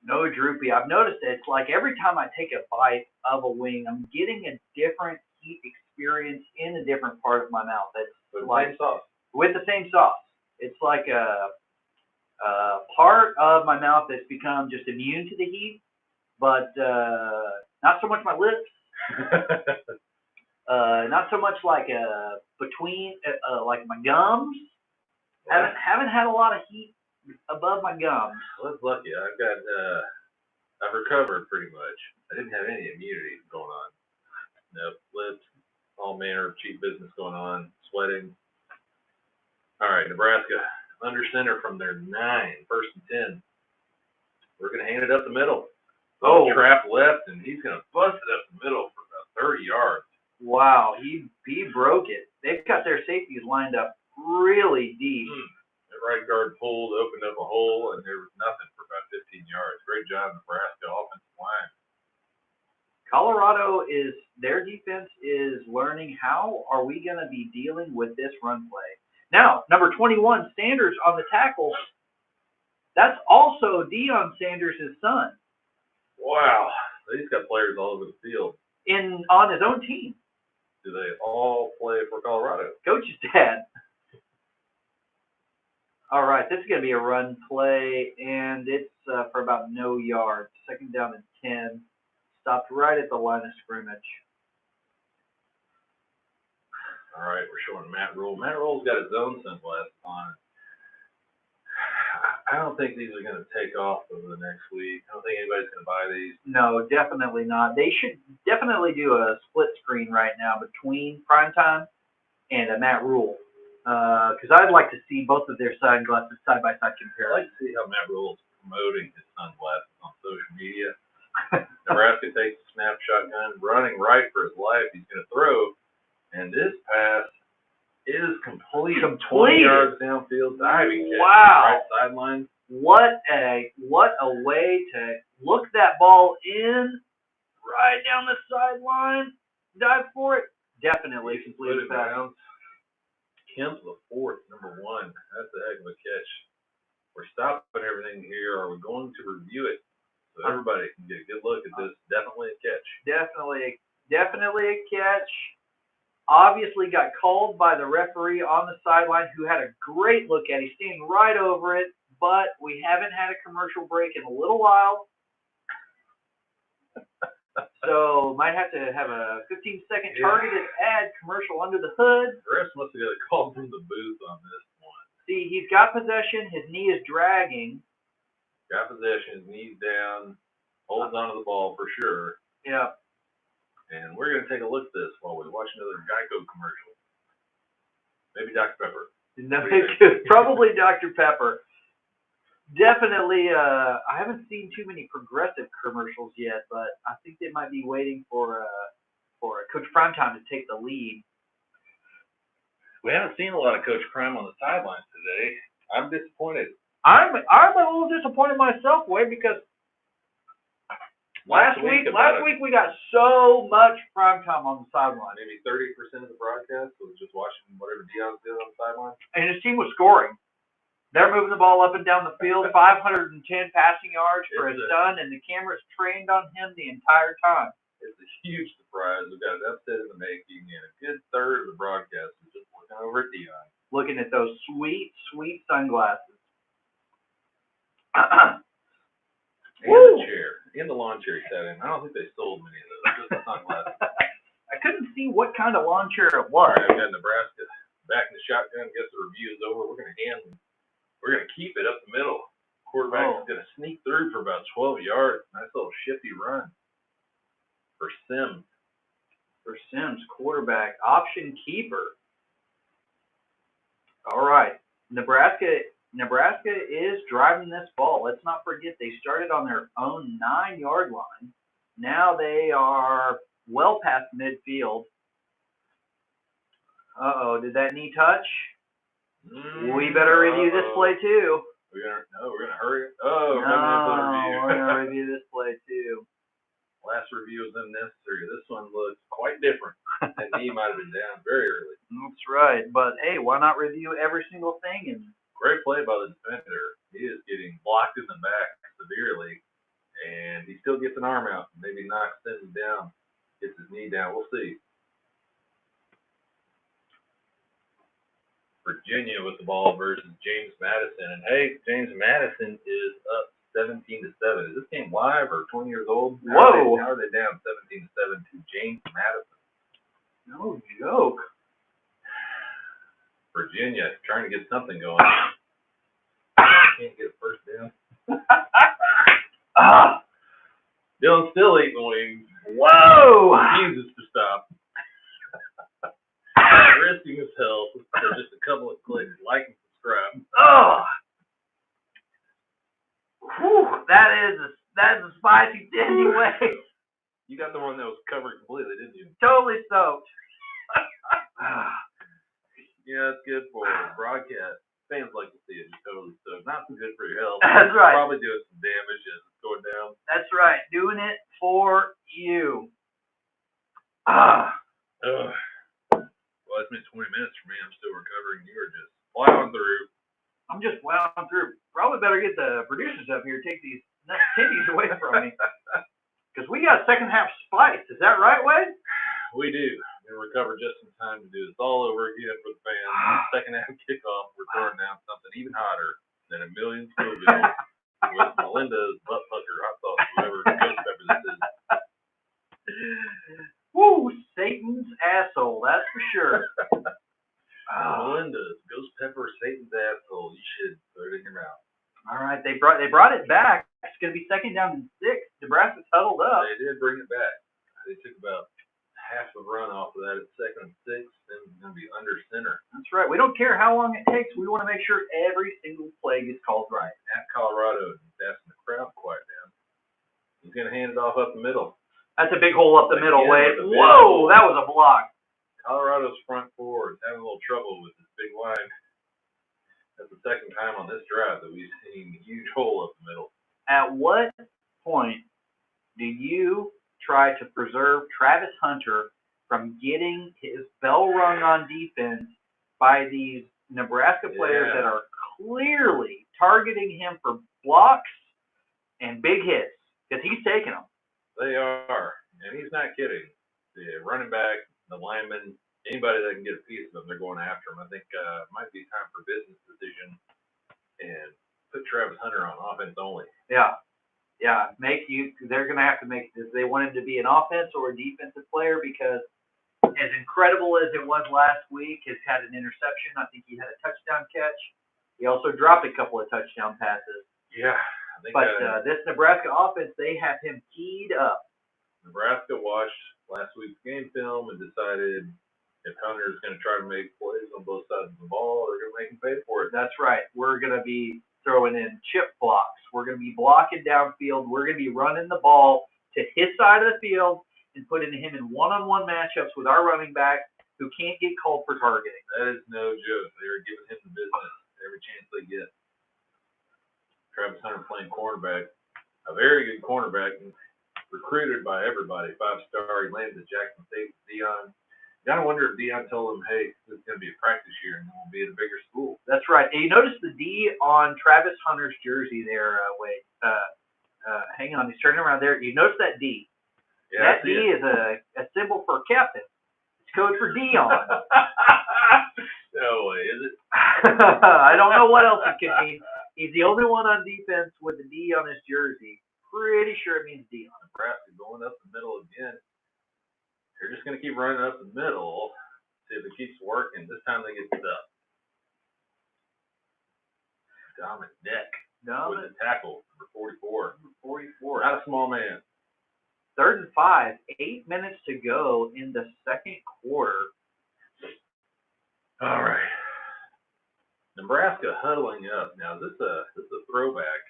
No droopy. I've noticed it's like every time I take a bite of a wing, I'm getting a different heat experience in a different part of my mouth. It's with like the same sauce. With the same sauce. It's like a part of my mouth that's become just immune to the heat, but not so much my lips. Not so much like between like my gums. Haven't had a lot of heat above my gums. Well, that's lucky. I've recovered pretty much. I didn't have any immunity going on. No flips, all manner of cheap business going on, sweating. All right, Nebraska under center from their 9, 1st and 10. We're gonna hand it up the middle. Trap left, and he's gonna bust it up the middle for about 30 yards. Wow, he broke it. They've got their safeties lined up really deep. The right guard pulled, opened up a hole, and there was nothing for about 15 yards. Great job, Nebraska offensive line. Colorado their defense is learning how are we going to be dealing with this run play. Now, number 21, Sanders on the tackle. That's also Deion Sanders' son. Wow, he's got players all over the field. On his own team. Do they all play for Colorado? Coach's dad. All right, this is going to be a run play, and it's for about no yards. 2nd down and 10. Stopped right at the line of scrimmage. All right, we're showing Matt Rule. Matt Rule's got his own sunglasses on. I don't think these are going to take off over the next week. I don't think anybody's going to buy these. No, definitely not. They should definitely do a split screen right now between Primetime and Matt Rule. Because I'd like to see both of their sunglasses side-by-side I'd comparison. like to see how Matt Rule's promoting his sunglasses on social media. Nebraska takes the snap shotgun, running right for his life. He's going to throw, and this pass is complete. 20 yards downfield, diving catch. Wow. Right sideline. What a way to look that ball in, right down the sideline, dive for it. Definitely completed pass. Kemp the 4th, number 1. That's a heck of a catch. We're stopping everything here. Are we going to review it so everybody can get a good look at this? Definitely a catch. Definitely a catch. Obviously got called by the referee on the sideline, who had a great look at it. He's standing right over it, but we haven't had a commercial break in a little while. So might have to have a 15-second targeted ad commercial under the hood. The rest must have got a call from the booth on this one. See, he's got possession. His knee is dragging. Got possession, his knees down, holds onto the ball for sure. Yeah. And we're going to take a look at this while we watch another Geico commercial. Maybe Dr. Pepper. No, probably Dr. Pepper. Definitely, I haven't seen too many Progressive commercials yet, but I think they might be waiting for Coach Primetime to take the lead. We haven't seen a lot of Coach Prime on the sidelines today. I'm disappointed. I'm a little disappointed myself, Wade, because last week we got so much Primetime on the sideline. Maybe 30% of the broadcast was just watching whatever Deion's doing on the sideline. And his team was scoring. They're moving the ball up and down the field, 510 passing yards for his son, and the camera's trained on him the entire time. It's a huge surprise. We've got an upset in the making, and a good third of the broadcast is just looking over at Deion. Looking at those sweet, sweet sunglasses. And the chair. And the lawn chair he sat in. I don't think they sold many of those. Just the sunglasses. I couldn't see what kind of lawn chair it All was. right, I've got Nebraska back in the shotgun. Guess the review is over. We're going to keep it up the middle. Quarterback is going to sneak through for about 12 yards. Nice little shifty run for Sims. Quarterback, option keeper. All right, Nebraska is driving this ball. Let's not forget they started on their own 9-yard line. Now they are well past midfield. Did that knee touch? We better review this play too. We're gonna hurry. We're gonna review this play too. Last review was unnecessary. This one looks quite different. That knee might have been down very early. That's right. But hey, why not review every single thing? And great play by the defender. He is getting blocked in the back severely, and he still gets an arm out. Maybe knocks Sims down, gets his knee down. We'll see. Virginia with the ball versus James Madison. And hey, James Madison is up 17-7. Is this game live or 20 years old? Whoa! How are they down 17-7 to James Madison? No joke. Virginia trying to get something going. can't get a first down. Ah, Dylan's still eating wings. whoa! Refuses to stop. Risking his health for just a couple of clicks. Like and subscribe. Oh, whew, that is a spicy anyway. You got the one that was covered completely, didn't you? Totally soaked. Yeah, it's good for broadcast. Fans like to see it just totally soaked. Not so good for your health. That's right. Probably doing some damage as it's going down. That's right. Doing it for you. Ah. Ugh. Well, it's been 20 minutes for me. I'm still recovering. You were just plowing through. I'm just plowing through. Probably better get the producers up here to take these tinnies away from me. Because we got second half spice. Is that right, Wade? We do. We recovered just in time to do this all over again for the fans. Second half kickoff, we're throwing down something even hotter than a million Scoville with Melinda's butt fucker hot sauce, whoever ghost pepper this is. Woo, Satan's asshole, that's for sure. Melinda's ghost pepper Satan's asshole. You should put it in your mouth. All right, they brought it back. It's gonna be second down and 6. Nebraska's huddled up. They did bring it back. They took about half a run off of that at second and 6. Then it's going to be under center. That's right. We don't care how long it takes. We want to make sure every single play gets called right. At Colorado, he's asking the crowd to quiet down. He's going to hand it off up the middle. That's a big hole up the middle, Wade. Whoa, Whoa, that was a block. Colorado's front four is having a little trouble with this big line. That's the second time on this drive that we've seen a huge hole up the middle. At what point do you try to preserve Travis Hunter from getting his bell rung on defense by these Nebraska players that are clearly targeting him for blocks and big hits? Because he's taking them. They are. And he's not kidding. The running back, the lineman, anybody that can get a piece of them, they're going after him. I think it might be time for a business decision and put Travis Hunter on offense only. Yeah. Yeah, they're going to have to make this. They want him to be an offense or a defensive player because as incredible as it was last week, has had an interception. I think he had a touchdown catch. He also dropped a couple of touchdown passes. Yeah. But this Nebraska offense, they have him keyed up. Nebraska watched last week's game film and decided if Hunter's going to try to make plays on both sides of the ball, they're going to make him pay for it. That's right. We're going to be throwing in chip blocks. We're going to be blocking downfield. We're going to be running the ball to his side of the field and putting him in one-on-one matchups with our running back who can't get called for targeting. That is no joke. They're giving him the business every chance they get. Travis Hunter playing cornerback, a very good cornerback, recruited by everybody. 5-star. He landed at Jackson State with Dion. You gotta wonder if Dion told him, hey, this is going to be a practice year and then we'll be at a bigger school. That's right. And you notice the D on Travis Hunter's jersey there, Wade. Hang on, he's turning around there. You notice that D. Yeah, that D is a symbol for captain. It's code for Dion. No way, is it? I don't know what else it could mean. He's the only one on defense with the D on his jersey. Pretty sure it means Dion. Nebraska going up the middle again. They're just going to keep running up the middle, see if it keeps working. This time they get stuck. Dominic Neck with the tackle, number 44. 44. Not a small man. 3rd and 5. 8 minutes to go in the second quarter. All right. Nebraska huddling up. Now, this is a throwback.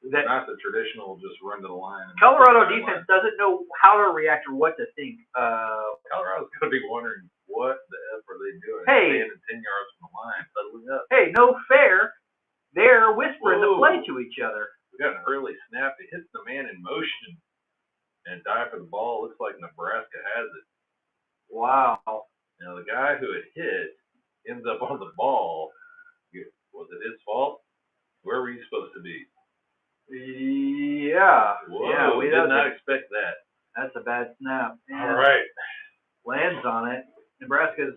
Not the traditional just run to the line. Colorado defense doesn't know how to react or what to think. Colorado's going to be wondering what the F are they doing? Hey, standing 10 yards from the line, huddling up. Hey, no fair. They're whispering the play to each other. We got an early snap. It hits the man in motion and dive for the ball. Looks like Nebraska has it. Wow. Now, the guy who had hit ends up on the ball. Was it his fault? Where were you supposed to be? Yeah. Whoa, yeah, we did not expect that. That's a bad snap. All right. Lands on it. Nebraska's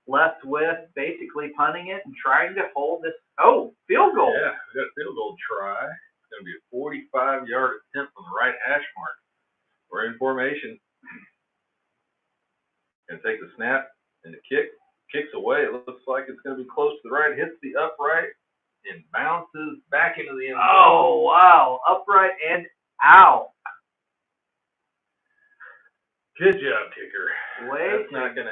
left with basically punting it and trying to hold this. Oh, field goal. Yeah, we got a field goal try. It's going to be a 45-yard attempt on the right hash mark. We're in formation. Going to take the snap and the kick. Kicks away. It looks like it's going to be close to the right. Hits the upright. and bounces back into the end zone. Oh, wow. Upright and out. Good job, kicker. Wait. That's not gonna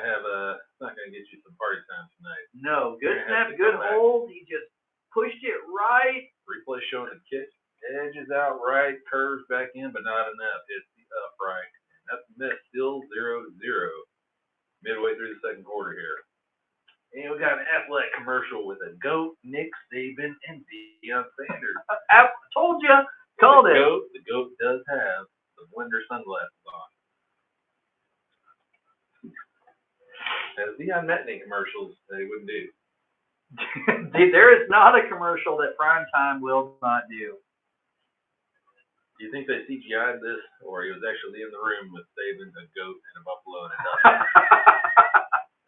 get you some party time tonight. No, good You're gonna have snap, to good come back. hold. He just pushed it right. Replay showing the kick. Edges out right, curves back in, but not enough. Hits the upright. And that's a miss. Still 0-0. Midway through the second quarter here. And we got an athletic commercial with a GOAT, Nick Saban, and Deion Sanders. I told you. Called it. The GOAT does have the Blender sunglasses on. As Deion met any commercials, they wouldn't do. There is not a commercial that Primetime will not do. Do you think they CGI'd this, or he was actually in the room with Saban, a goat, and a buffalo, and a duck?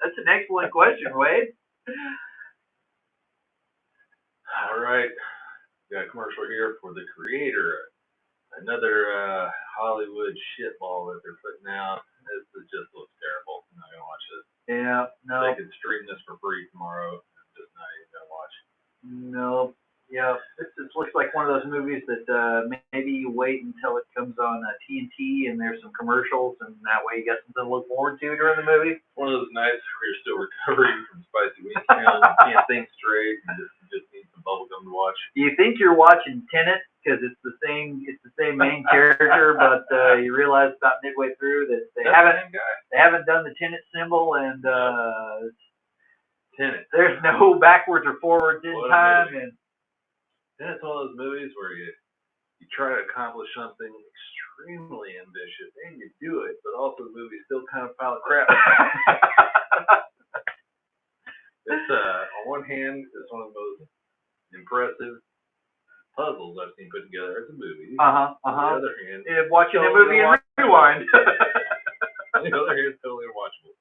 That's an excellent question, Wade. All right. We got a commercial here for the creator. Another Hollywood shitball that they're putting out. This just looks terrible. I'm not going to watch this. Yeah, no. They could stream this for free tomorrow. I'm just not even going to watch. No. Yeah, this looks like one of those movies that maybe you wait until it comes on TNT and there's some commercials, and that way you got something to look forward to during the movie. One of those nights where you're still recovering from spicy Youngstown, can't think straight, and just need some bubblegum to watch. You think you're watching Tenet because it's the same main character, but you realize about midway through that they haven't done the Tenet symbol, and Tenet. There's no backwards or forwards in time, and then it's one of those movies where you try to accomplish something extremely ambitious and you do it, but also the movie's still kind of a pile of crap. It's on one hand, it's one of the most impressive puzzles I've seen put together as a movie. On the other hand, watching a movie and rewind. On the other hand, it's totally unwatchable.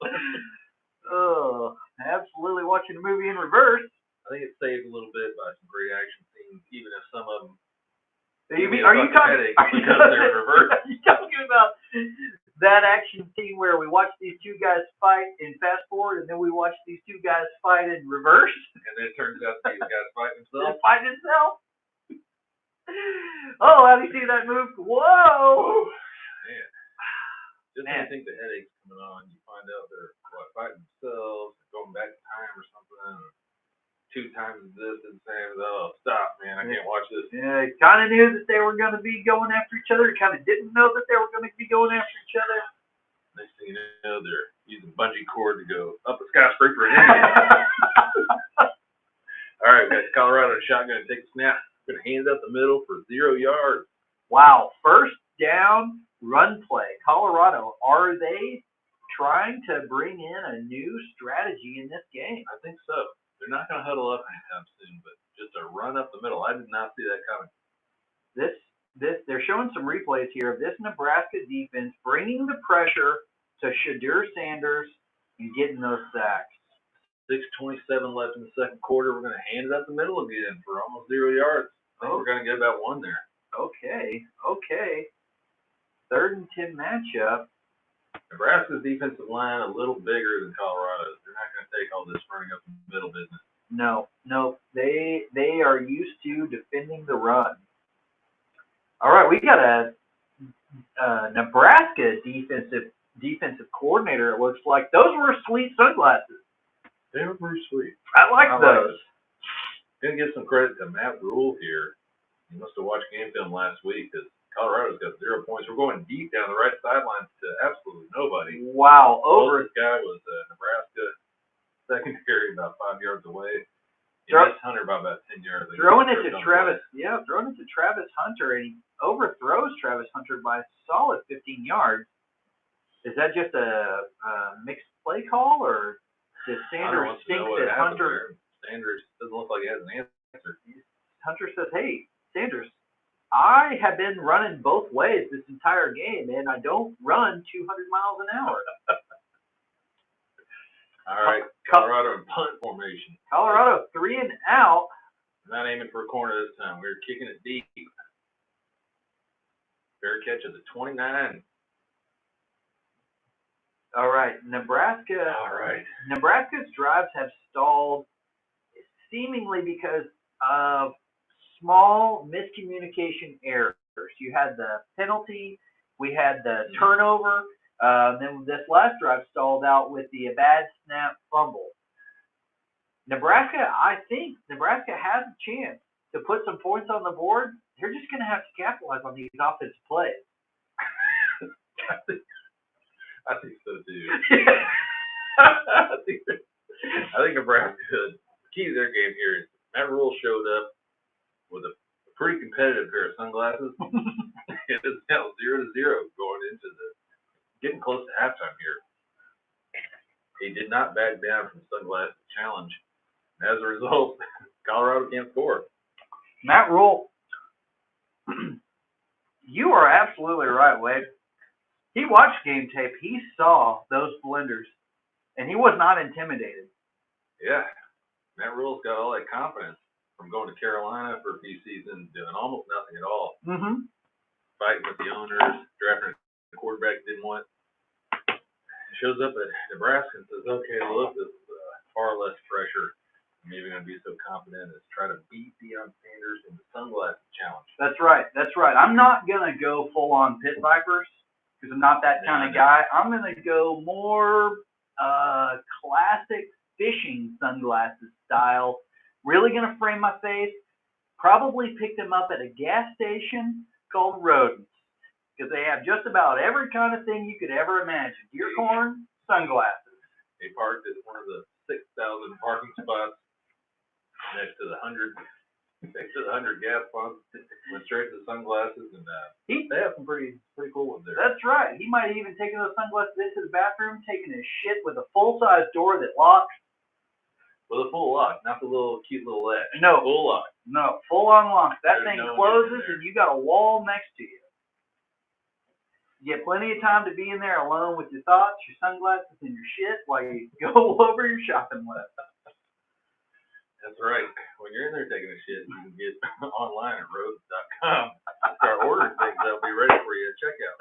Oh, absolutely watching a movie in reverse. I think it's saved a little bit by some great action scenes, even if some of them. Are you talking about that action scene where we watch these two guys fight in fast forward, and then we watch these two guys fight in reverse? And then it turns out to be the guys fighting themselves. Fighting himself. Oh, how do you see that move? Whoa! Man. Just when you think the headache's coming on, you find out they're fighting themselves, going back in time or something. 2 times this and saying, oh, stop, man, I can't watch this. Yeah, kind of knew that they were going to be going after each other. Kind of didn't know that they were going to be going after each other. Next thing you know, they're using bungee cord to go up a skyscraper in India. All right, we got Colorado shotgun to take a snap. Going to hand it up the middle for 0 yards. Wow, first down run play. Colorado, are they trying to bring in a new strategy in this game? I think so. They're not going to huddle up anytime soon, but just a run up the middle. I did not see that coming. They're showing some replays here of this Nebraska defense bringing the pressure to Shadur Sanders and getting those sacks. 6:27 left in the second quarter. We're going to hand it up the middle again for almost 0 yards. I think we're going to get about 1 there. Okay. 3rd and 10 matchup. Nebraska's defensive line a little bigger than Colorado's. They're not going to take all this running up the middle business. No. They are used to defending the run. All right, we got a Nebraska defensive coordinator. It looks like those were sweet sunglasses. They were pretty sweet. I like those. Gonna give some credit to Matt Rule here. He must have watched game film last week because Colorado's got 0 points. We're going deep down the right sidelines to absolutely nobody. Wow, This guy was Nebraska secondary about 5 yards away. He missed Hunter by about 10 yards. Throwing it to Travis Hunter, and he overthrows Travis Hunter by a solid 15 yards. Is that just a mixed play call, or does Sanders think that Hunter? Sanders doesn't look like he has an answer. Hunter says, "Hey, Sanders, I have been running both ways this entire game, and I don't run 200 miles an hour." All right, Colorado in punt formation. Colorado 3 and out. Not aiming for a corner this time. We're kicking it deep. Fair catch at the 29. All right, Nebraska. All right. Nebraska's drives have stalled, seemingly because small miscommunication errors. You had the penalty, we had the turnover, then this last drive stalled out with the bad snap fumble. I think Nebraska has a chance to put some points on the board. They're just going to have to capitalize on these offensive plays. I think so too. I think Nebraska, the key to their game here is Matt Rule showed up with a pretty competitive pair of sunglasses. It is now 0-0 going into getting close to halftime here. He did not back down from the sunglasses challenge. And as a result, Colorado can't score. Matt Rule, you are absolutely right, Wade. He watched game tape. He saw those blenders, and he was not intimidated. Yeah. Matt Rule's got all that confidence from going to Carolina for a few seasons, doing almost nothing at all. Mm-hmm. Fighting with the owners, drafting a quarterback didn't want. He shows up at Nebraska and says, okay, look, this is far less pressure. I'm even going to be so confident as try to beat Deion Sanders in the sunglasses challenge. That's right. I'm not going to go full-on Pit Vipers because I'm not that kind of guy. I'm going to go more classic fishing sunglasses style. Really going to frame my face. Probably picked them up at a gas station called Rodents because they have just about every kind of thing you could ever imagine. Deer corn, sunglasses. They parked at one of the 6,000 parking spots next to the 100 gas pumps. Went straight to the sunglasses, and they have some pretty cool ones there. That's right. He might have even taken those sunglasses into the bathroom, taking his shit with a full-size door that locks. With a full lock, not the little cute little latch. No. Full lock. No, full-on lock. That There's thing no closes, and you got a wall next to you. You get plenty of time to be in there alone with your thoughts, your sunglasses, and your shit while you go over your shopping list. That's right. When you're in there taking a shit, you can get online at Rhodes.com. Start ordering things that'll be ready for you at checkout.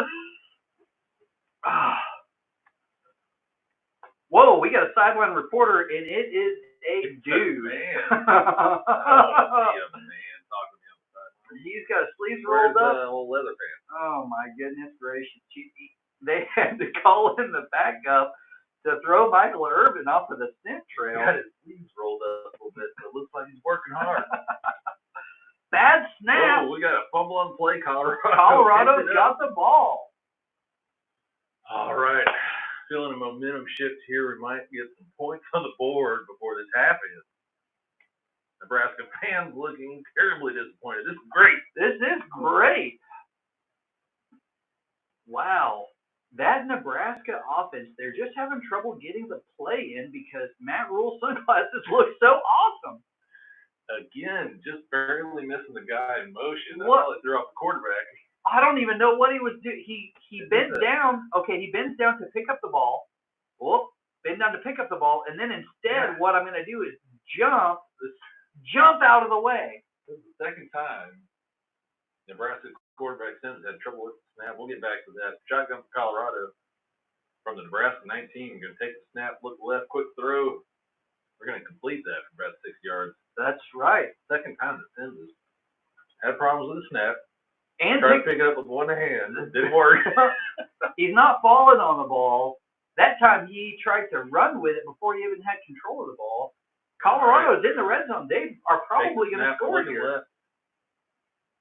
Whoa, we got a sideline reporter, and it is a dude. Man. Oh, man. Talk to me on the sideline. He's got his sleeves rolled up. Old leather pants. Oh, my goodness gracious. They had to call in the backup to throw Michael Irvin off of the scent trail. He got his sleeves rolled up a little bit, so it looks like he's working hard. Bad snap. Oh, we got a fumble on play, Colorado. Colorado's got the ball. All right. Feeling a momentum shift here. We might get some points on the board before this happens. Nebraska fans looking terribly disappointed. This is great. This is great. Wow. That Nebraska offense, they're just having trouble getting the play in because Matt Rule's sunglasses look so awesome. Again, just barely missing the guy in motion. That's What? how they threw off the quarterback. I don't even know what he was doing. He bends down. Okay, he bends down to pick up the ball. Whoop, bend down to pick up the ball, and then instead, what I'm going to do is jump out of the way. This is the second time Nebraska quarterback Sims had trouble with the snap. We'll get back to that. Shotgun for Colorado from the Nebraska 19. We're going to take the snap, look left, quick throw. We're going to complete that for about 6 yards. That's right. Second time that Sims has had problems with the snap. And tried to pick it up with one hand. It didn't work. He's not falling on the ball. That time he tried to run with it before he even had control of the ball. Colorado's in the red zone. They are probably going to score here. Left.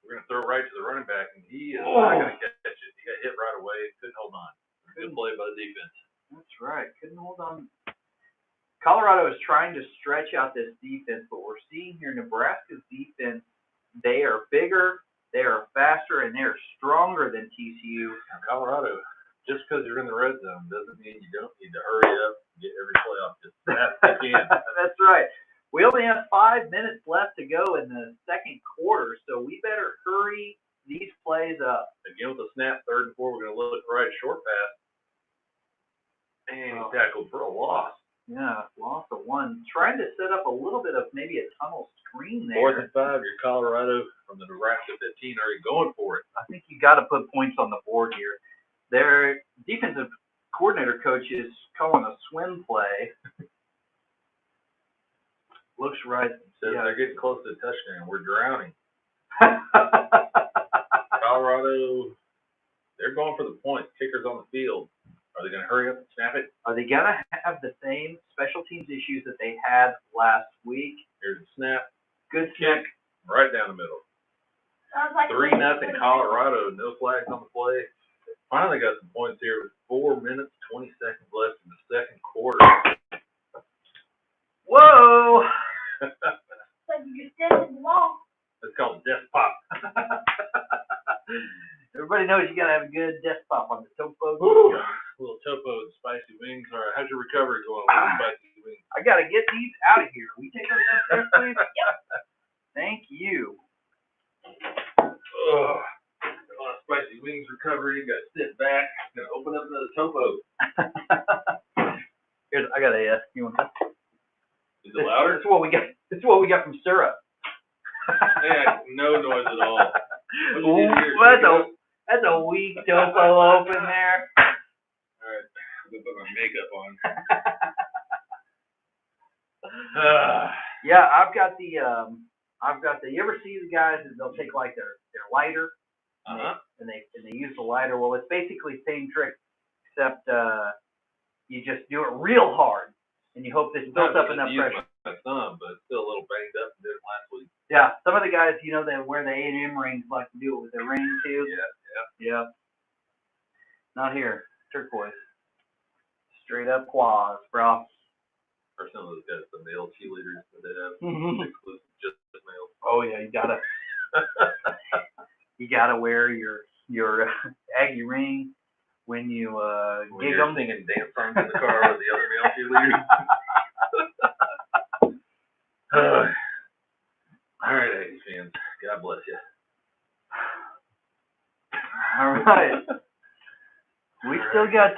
We're going to throw right to the running back, and he is not going to catch it. He got hit right away. Couldn't hold on. Good play by the defense. That's right. Couldn't hold on. Colorado is trying to stretch out this defense, but we're seeing here Nebraska's defense, they are bigger, they are faster, and they are stronger than TCU. Now, Colorado, just because you're in the red zone doesn't mean you don't need to hurry up and get every play off just as fast as you can. That's right. We only have 5 minutes left to go in the second quarter, so we better hurry these plays up. Again, with the snap, 3rd and 4, we're going to look right, short pass. And he tackled for a loss. Yeah, loss of 1. Trying to set up a little bit of maybe a tunnel screen there. 4th and 5, you're Colorado from the Nebraska 15. Are you going for it? I think you got to put points on the board here. Their defensive coordinator coach is calling a swim play. Looks right. Says they're getting close to a touchdown. We're drowning. Colorado, they're going for the points. Kicker's on the field. Are they going to hurry up and snap it? Are they going to have the same special teams issues that they had last week? Here's the snap. Good kick. Right down the middle. Sounds like 3-0 Colorado. No flags on the play. Finally got some points here with 4 minutes, 20 seconds left in the second quarter. Whoa! like you just did in the wall. It's called death pop. Everybody knows you gotta have a good death pop on the topo. Ooh, a little topo and spicy wings. All right, how's your recovery going with the spicy wings? I gotta get these out of here. Will you take those upstairs, please? Yep. Thank you. Oh, a lot of spicy wings recovery. Got to sit back. Gonna open up another topo. Here's, I got a. You want that? Is it louder? This is what we got. This is what we got from syrup. Yeah, no noise at all. Ooh, that's a weak topo open there. All right, I'm gonna put my makeup on. Yeah, I've got the. You ever see the guys that they'll take like their lighter, and they use the lighter. Well, it's basically the same trick, except you just do it real hard, and you hope this builds up enough pressure. My thumb, but it's still a little banged up from doing it last week. Yeah, some of the guys, you know, that wear the A&M rings like to do it with their ring too. Yeah. Not here, turquoise. Straight up quads, bro. Or some of those guys, the male cheerleaders that they have exclusive just male. Oh yeah, you gotta wear your Aggie ring when you when you're singing dance songs in the car with the other male cheerleaders. All right, Aggie fans, God bless you. All right, we still got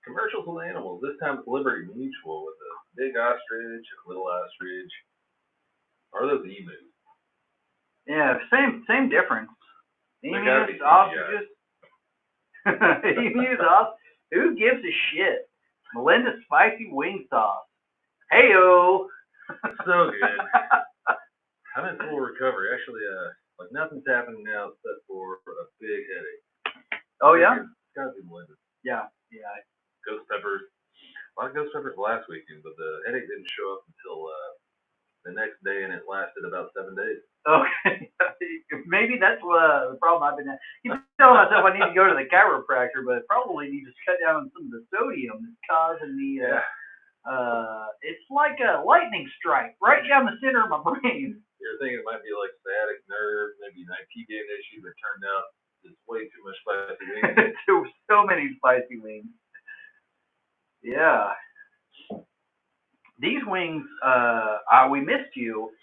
commercials with animals. This time it's Liberty Mutual with a big ostrich, a little ostrich. Are those emus? Yeah, same difference. Emus, ostriches. Emus, who gives a shit? Melinda's spicy wing sauce. Heyo. So good. I'm in full recovery. Actually, like nothing's happening now except for a big headache. Oh yeah? It's gotta be Melinda. Yeah. Ghost peppers. A lot of ghost peppers last weekend, but the headache didn't show up until the next day, and it lasted about 7 days. Okay. Maybe that's the problem I've been having. I keep telling myself I need to go to the chiropractor, but probably need to cut down on some of the sodium that's causing me. It's like a lightning strike right down the center of my brain. You're thinking it might be like sciatic nerve, maybe an IT game issue, but it turned out it's way too much spicy wings. So many spicy wings. Yeah. These wings, we missed you.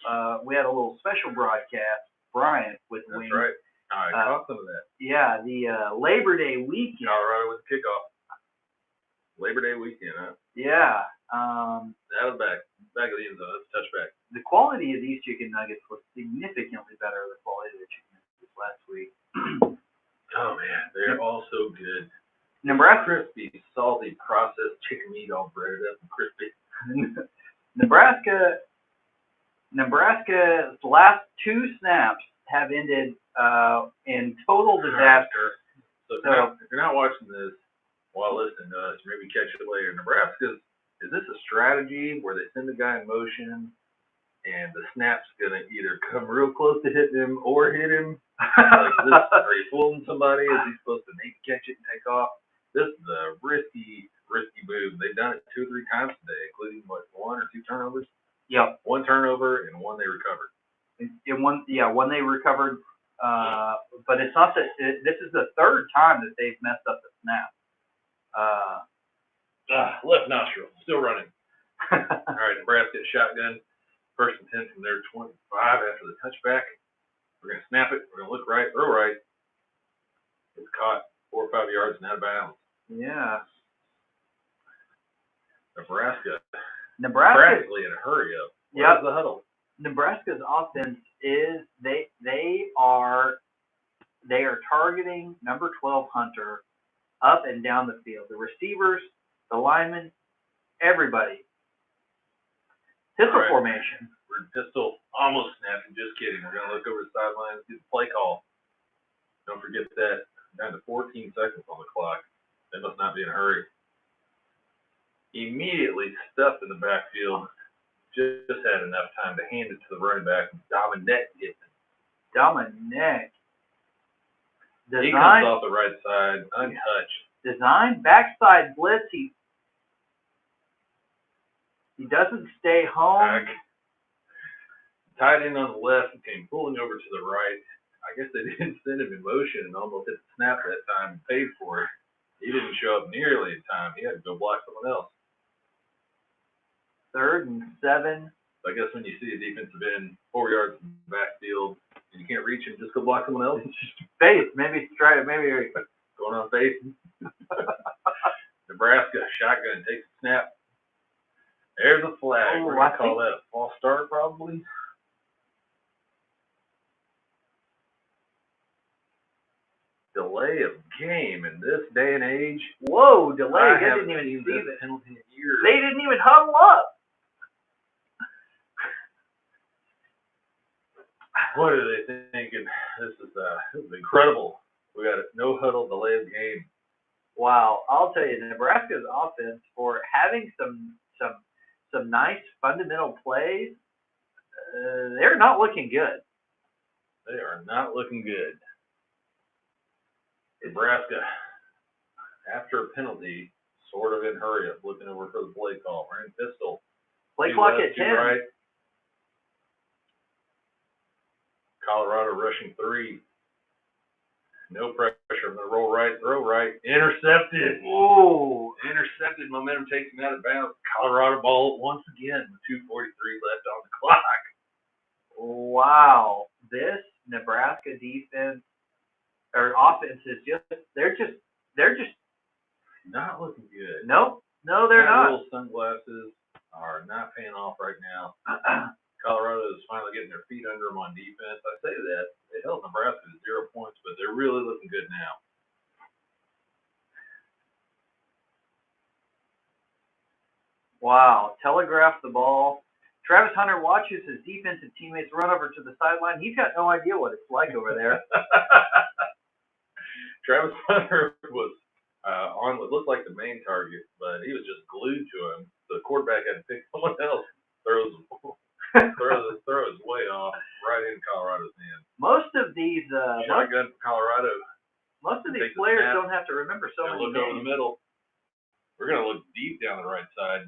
We had a little special broadcast, Brian, with That's wings. Right. I caught some of that. Yeah, the Labor Day weekend. Colorado with the kickoff. Labor Day weekend, huh? Yeah. Out of the back of the end zone. That's a touchback. The quality of these chicken nuggets was significantly better than the quality of the chicken nuggets last week. Oh man, they're all so good. Nebraska, Crispy, salty, processed chicken meat all breaded up and crispy. Nebraska's last 2 snaps have ended in total disaster. So if you're not watching this while listening to us, maybe catch it later. Nebraska's, is this a strategy where they send the guy in motion and the snap's gonna either come real close to hitting him or hit him? Are you fooling somebody? Is he supposed to maybe catch it and take off? This is a risky move. They've done it 2 or 3 times today, including 1 or 2 turnovers. Yep. 1 turnover and 1 they recovered. One they recovered, but it's not that. This is the 3rd time that they've messed up the snap. Left nostril, still running. All right, Nebraska shotgun. 1st and 10 from their 25 after the touchback. We're gonna snap it. We're gonna look right, throw right. It's caught 4 or 5 yards and out of bounds. Yeah. Nebraska. Practically in a hurry up. Yeah. Where's the huddle? Nebraska's offense is they are targeting number 12 Hunter up and down the field. The receivers, the linemen, everybody. Pistol formation. We're pistol, almost snapping, just kidding. We're going to look over the sideline and see the play call. Don't forget that. Down to 14 seconds on the clock. They must not be in a hurry. Immediately stuffed in the backfield. Just had enough time to hand it to the running back. Dominic Gibson. Dominic. He comes off the right side, untouched. Design backside blitz. He doesn't stay home. Back. Tight end on the left and came pulling over to the right. I guess they didn't send him in motion and almost hit the snap that time and paid for it. He didn't show up nearly in time. He had to go block someone else. 3rd and 7. So I guess when you see a defensive end 4 yards in the backfield and you can't reach him, just go block someone else. Faith, maybe try it. Maybe going on faith. Nebraska shotgun takes a snap. There's a flag. We're gonna call that a false start probably. Delay of game in this day and age. Whoa, delay. They didn't even see the penalty in years. They didn't even huddle up. What are they thinking? This is incredible. We got a no huddle delay of game. Wow, I'll tell you, Nebraska's offense, for having some nice fundamental plays, they're not looking good. They are not looking good. Nebraska, after a penalty, sort of in hurry up, looking over for the play call. We're in pistol. Play clock at 10. Right. Colorado rushing 3. No pressure. I'm going to roll right, throw right. Intercepted. Whoa. Intercepted. Momentum takes him out of bounds. Colorado ball once again with 2:43 left on the clock. Wow. This Nebraska defense or offense is they're just not looking good. Nope. No, they're not. Little sunglasses are not paying off right now. Colorado is finally getting their feet under them on defense. I say that. They held Nebraska to 0 points, but they're really looking good now. Wow. Telegraph the ball. Travis Hunter watches his defensive teammates run over to the sideline. He's got no idea what it's like over there. Travis Hunter was on what looked like the main target, but he was just glued to him. The quarterback had to pick someone else. Throws way off right in Colorado's hand. Most of these shotgun for Colorado. Most of these players don't have to remember so many look names. over the middle. We're gonna look deep down the right side.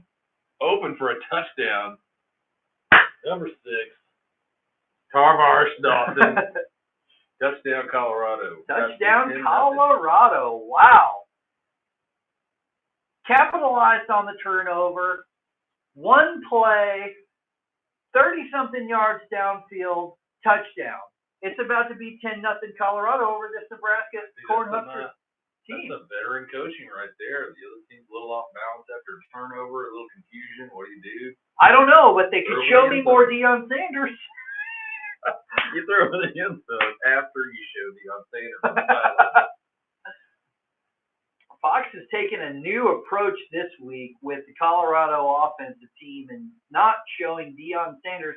Open for a touchdown. Number 6. Tarvarsh Dawson. Touchdown Colorado. Touchdown Colorado. Wow. Capitalized on the turnover. One play. 30-something yards downfield, touchdown. It's about to be 10-0 Colorado over this Nebraska Cornhusker team. That's a veteran coaching right there. The other team's a little off balance after a turnover, a little confusion. What do you do? I don't know, but they could show me more Deion Sanders. You throw in the end zone after you show Deion Sanders. Fox has taken a new approach this week with the Colorado offensive team and not showing Deion Sanders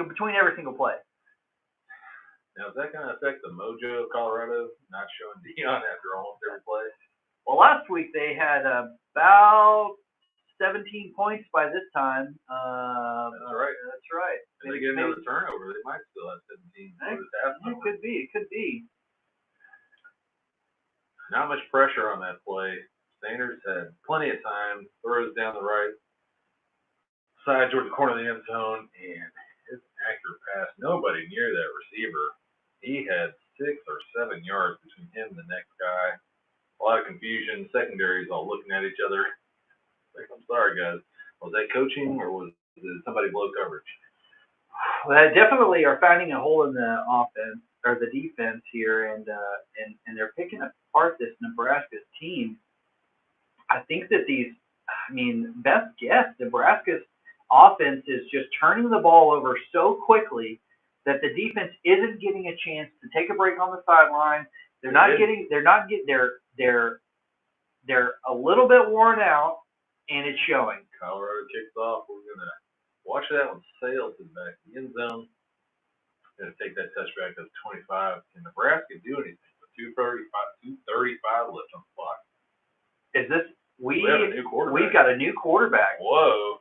between every single play. Now, is that going to affect the mojo of Colorado, not showing Deion after almost every play? Well, last week they had about 17 points by this time. That's right. That's right. If they get another turnover, they might still have 17. It could be. It could be. Not much pressure on that play. Sanders had plenty of time, throws down the right side towards the corner of the end zone, and his accurate pass, nobody near that receiver. He had 6 or 7 yards between him and the next guy. A lot of confusion. Secondaries all looking at each other. Like, I'm sorry, guys. Was that coaching or did somebody blow coverage? Well, they definitely are finding a hole in the offense or the defense here, and they're picking apart this Nebraska team. I think that best guess, Nebraska's offense is just turning the ball over so quickly that the defense isn't getting a chance to take a break on the sideline. They're a little bit worn out, and it's showing. Colorado kicks off. We're gonna Watch that one sail to the back of the end zone. Going to take that touchback up 25. Can Nebraska do anything? 2:35 left on the clock. Is this We have a new quarterback. We've got a new quarterback. Whoa.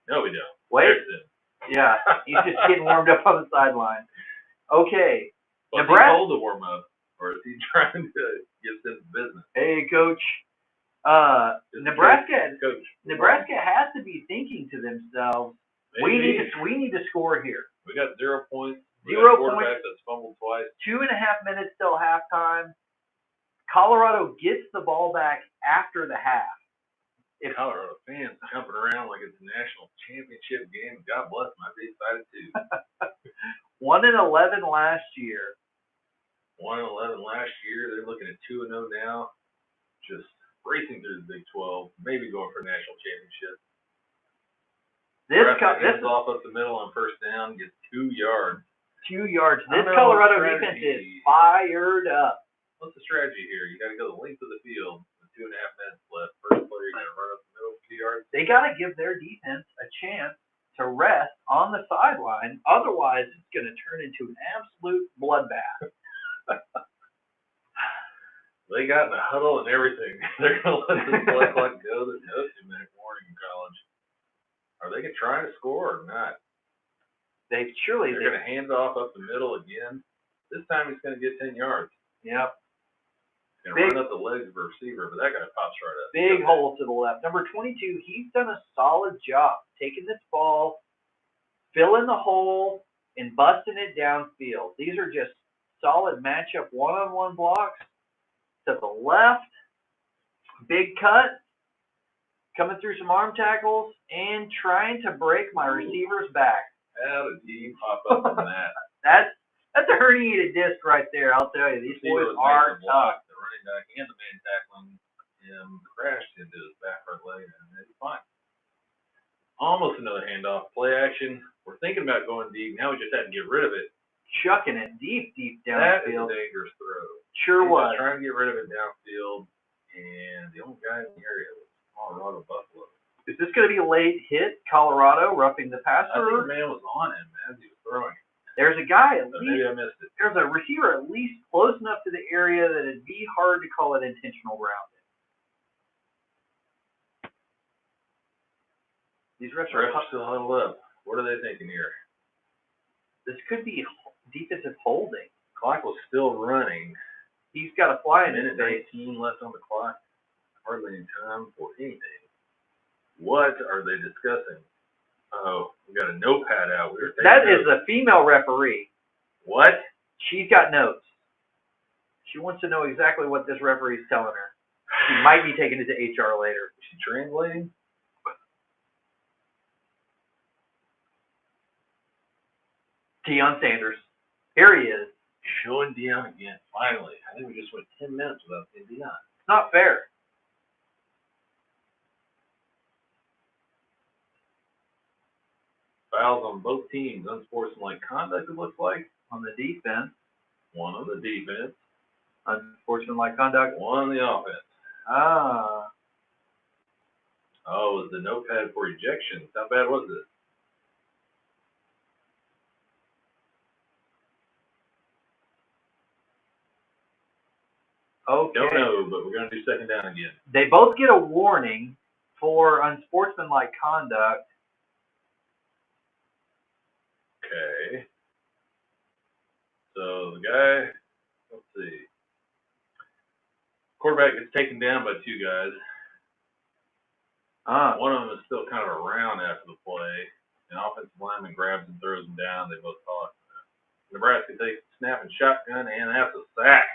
No, we don't. Wait. Yeah, he's just getting warmed up on the sideline. Okay. Was Nebraska. he told to warm up, or is he trying to get them business? Hey, Coach. Nebraska has to be thinking to themselves, Maybe. we need to score here. We got 0 points. We 0 got a quarterback points. that's fumbled twice. 2.5 minutes till halftime. Colorado gets the ball back after the half. If Colorado fans jumping around like it's a national championship game, God bless them. I'd be excited too. 1-11 last year. 1-11 last year. They're looking at 2-0 now. Just racing through the Big 12, maybe going for a national championship. This is off up the middle on first down, gets 2 yards. 2 yards. This Colorado defense is fired up. What's the strategy here? You got to go the length of the field with 2.5 minutes left. First play, you're going to run up the middle 2 yards. They got to give their defense a chance to rest on the sideline. Otherwise, it's going to turn into an absolute bloodbath. They got in a huddle and everything. They're going to let this play clock go. There's no 2-minute warning in college. Are they going to try to score or not? They're going to hand it off up the middle again. This time he's going to get 10 yards. Yep. He's going to run up the legs of the receiver, but that guy pops right up. Big hole to the left. Number 22, he's done a solid job taking this ball, filling the hole, and busting it downfield. These are just solid matchup one-on-one blocks. To the left, big cut, coming through some arm tackles, and trying to break my receiver's back. How did he pop up on that? That's a herniated disc right there, I'll tell you. These boys are tough. The running back and the man tackling him crashed into his back right leg, and it's fine. Almost another handoff. Play action. We're thinking about going deep. Now we just had to get rid of it. Chucking it deep downfield. That is downfield. a dangerous throw. Sure was. Just trying to get rid of it downfield, and the only guy in the area was Colorado Buffalo. Is this going to be a late hit, Colorado, roughing the passer? I think the man was on him as he was throwing it. There's a guy at least. Maybe I missed it. There's a receiver at least close enough to the area that it'd be hard to call it intentional grounding. These refs are still huddled up. What are they thinking here? This could be defensive holding. Clock was still running. He's got a fly in his face. 19 left on the clock. Hardly any time for anything. What are they discussing? Oh, we got a notepad out. That is a female referee. What? She's got notes. She wants to know exactly what this referee is telling her. She might be taking it to HR later. Is she translating? Deion Sanders. Here he is. Showing Deion again. Finally. I think we just went 10 minutes without seeing Deion. It's not fair. Fouls on both teams. Unsportsmanlike conduct, it looks like. On the defense. One on the defense. Unsportsmanlike conduct. One on the offense. Ah. Oh, it was the notepad for ejections. How bad was it? Okay. Don't know, but we're going to do second down again. They both get a warning for unsportsmanlike conduct. Okay. So the guy, let's see. Quarterback gets taken down by 2 guys. One of them is still kind of around after the play. An offensive lineman grabs and throws him down. They both call it. Nebraska takes a snap and shotgun, and that's a sack.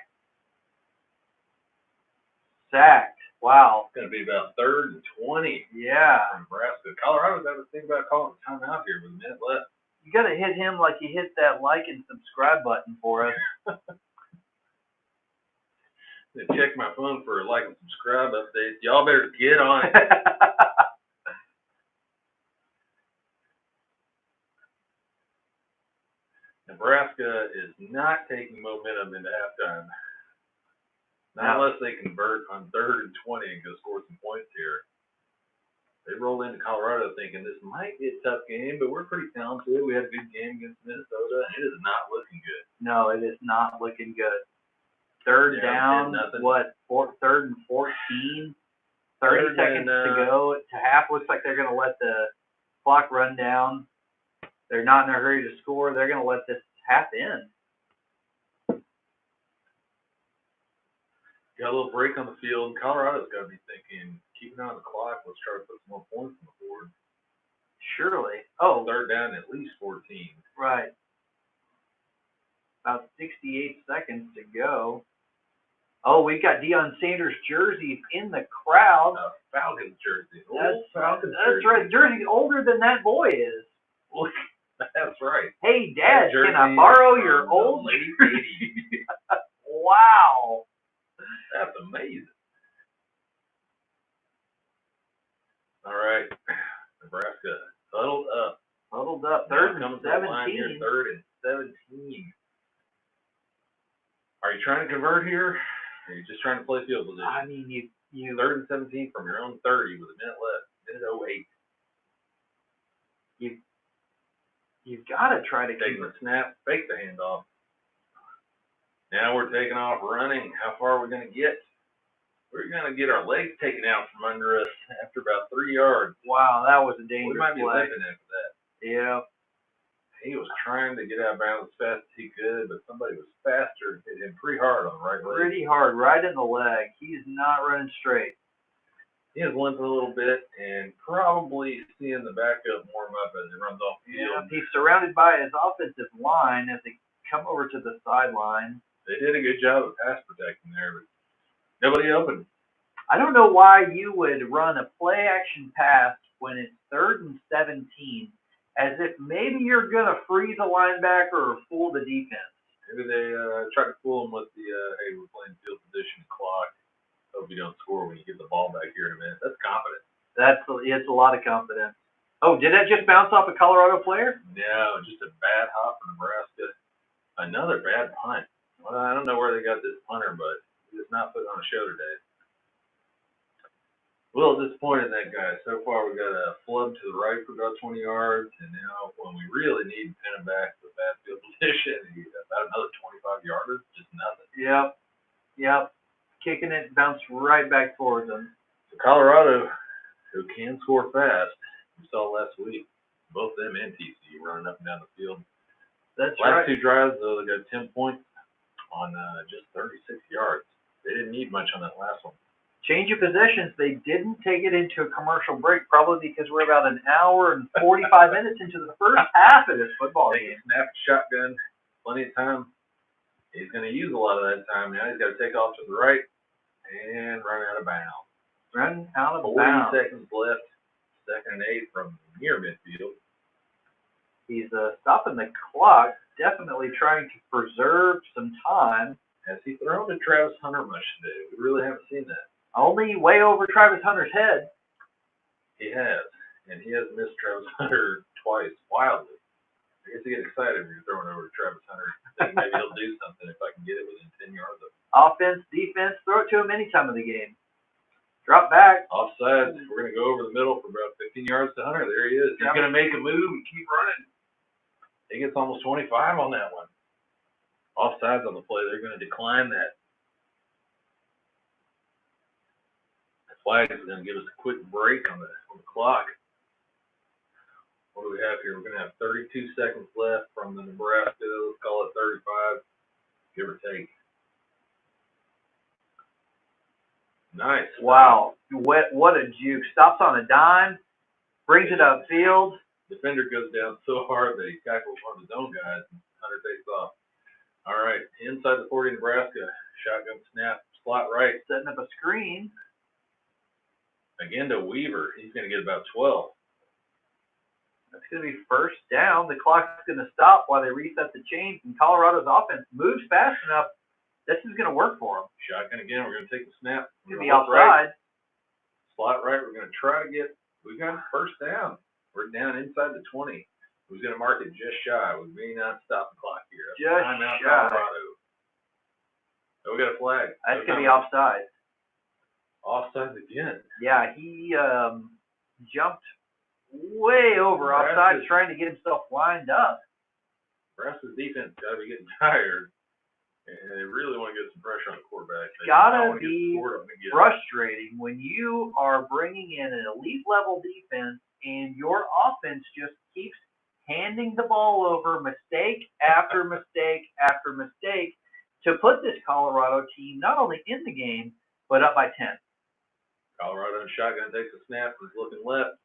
Sacked. Wow. It's going to be about 3rd and 20. Yeah. For Nebraska. Colorado's got to think about calling a timeout here with a minute left. You got to hit him like you hit that like and subscribe button for us. Check my phone for like and subscribe updates. Y'all better get on it. Nebraska is not taking momentum into halftime. Not unless they convert on 3rd and 20 and go score some points here. They rolled into Colorado thinking this might be a tough game, but we're pretty talented. We had a good game against Minnesota. It is not looking good. No, it is not looking good. Third down, 10-0. Third and 14. 30 seconds to go to half. Looks like they're going to let the clock run down. They're not in a hurry to score. They're going to let this half end. Got a little break on the field. Colorado's got to be thinking, keep an eye on the clock. Let's try to put some more points on the board. Surely. Oh. Third down, at least 14. Right. About 68 seconds to go. Oh, we've got Deion Sanders' jersey in the crowd. Falcons jersey. That's right. Jersey older than that boy is. That's right. Hey, Dad, can I borrow your old lady 80? Wow. That's amazing. All right. Nebraska huddled up. Huddled up. Third and 17. Third and 17. Are you trying to convert here? Or are you just trying to play field position? I mean, you third and 17 from your own 30 with a minute left. Minute 08. You've got to try to take the snap, fake the handoff. Now we're taking off running. How far are we going to get? We're going to get our legs taken out from under us after about 3 yards. Wow, that was a dangerous play. We might be limping after that. Yeah. He was trying to get out of bounds as fast as he could, but somebody was faster and hit him pretty hard on the right leg. Pretty hard, right in the leg. He's not running straight. He is limping a little bit and probably seeing the backup warm up as he runs off the field. Yeah, he's surrounded by his offensive line as they come over to the sideline. They did a good job of pass protecting there, but nobody open. I don't know why you would run a play action pass when it's 3rd and 17, as if maybe you're going to freeze a linebacker or fool the defense. Maybe they tried to fool him with the, hey, we're playing field position clock. Hope you don't score when you get the ball back here in a minute. That's confidence. It's a lot of confidence. Oh, did that just bounce off a Colorado player? No, just a bad hop for Nebraska. Another bad punt. Well, I don't know where they got this punter, but he's not putting on a show today. A little disappointed in that guy. So far, we got a flub to the right for about 20 yards, and now when we really need to pin him back to the bad field position, he's about another 25 yarders, just nothing. Yep. Kicking it, bounced right back towards him. So Colorado, who can score fast, we saw last week, both them and TCU running up and down the field. That's right. Last 2 drives, though, they got 10 points on just 36 yards. They didn't need much on that last one. Change of possessions. They didn't take it into a commercial break, probably because we're about an hour and 45 minutes into the first half of this football game. Snap shotgun, plenty of time. He's going to use a lot of that time now. He's got to take off to the right and run out of bounds. 40 seconds left. 2nd and 8 from near midfield. He's stopping the clock, definitely trying to preserve some time. Has he thrown to Travis Hunter much today? We really haven't seen that. Only way over Travis Hunter's head. He has. And he has missed Travis Hunter twice, wildly. I guess you get excited when you're throwing over to Travis Hunter. Think maybe he'll do something if I can get it within 10 yards of him. Offense, defense, throw it to him any time of the game. Drop back. Offside. We're going to go over the middle for about 15 yards to Hunter. There he is. He's going to make a move and keep running. He gets almost 25 on that one. Offsides on the play. They're going to decline that. The flag is going to give us a quick break on the clock. What do we have here? We're going to have 32 seconds left from the Nebraska. Let's call it 35, give or take. Nice. Wow. What a juke. Stops on a dime, brings it upfield. Defender goes down so hard that he tackles one of his own guys, and Hunter takes off. All right, inside the 40, Nebraska. Shotgun snap, slot right. Setting up a screen. Again to Weaver. He's going to get about 12. That's going to be first down. The clock's going to stop while they reset the chains, and Colorado's offense moves fast enough. This is going to work for them. Shotgun again. We're going to take the snap. It's going to be outside. Right. Slot right. We're going to try to get. We got first down. We're down inside the 20. Who's going to mark it just shy? We may not stop the clock here. Just timeout, shy. Colorado. So we got a flag. That's going to be offside. Offside again. Yeah, he jumped way over offside Nebraska's- trying to get himself lined up. Nebraska's defense got to be getting tired, and they really want to get some pressure on the quarterback. They Gotta don't wanna get be scored on again. frustrating when you are bringing in an elite level defense and your offense just keeps handing the ball over mistake after mistake after mistake to put this Colorado team not only in the game, but up by 10. Colorado in shotgun takes a snap. He's looking left.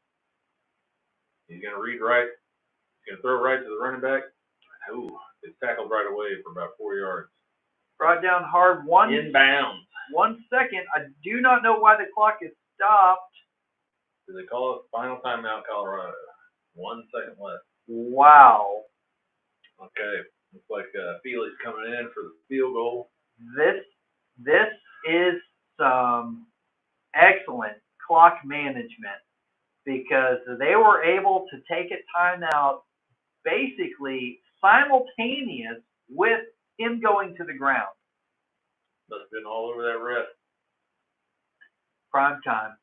He's going to read right. He's going to throw right to the running back. Ooh, it's tackled right away for about 4 yards. Brought down hard. Inbounds. 1 second. I do not know why the clock is stopped. Do they call it final timeout, Colorado? 1 second left. Wow. Okay. Looks like Feely's coming in for the field goal. This is some excellent clock management because they were able to take a timeout basically simultaneous with him going to the ground. Must have been all over that ref. Prime time.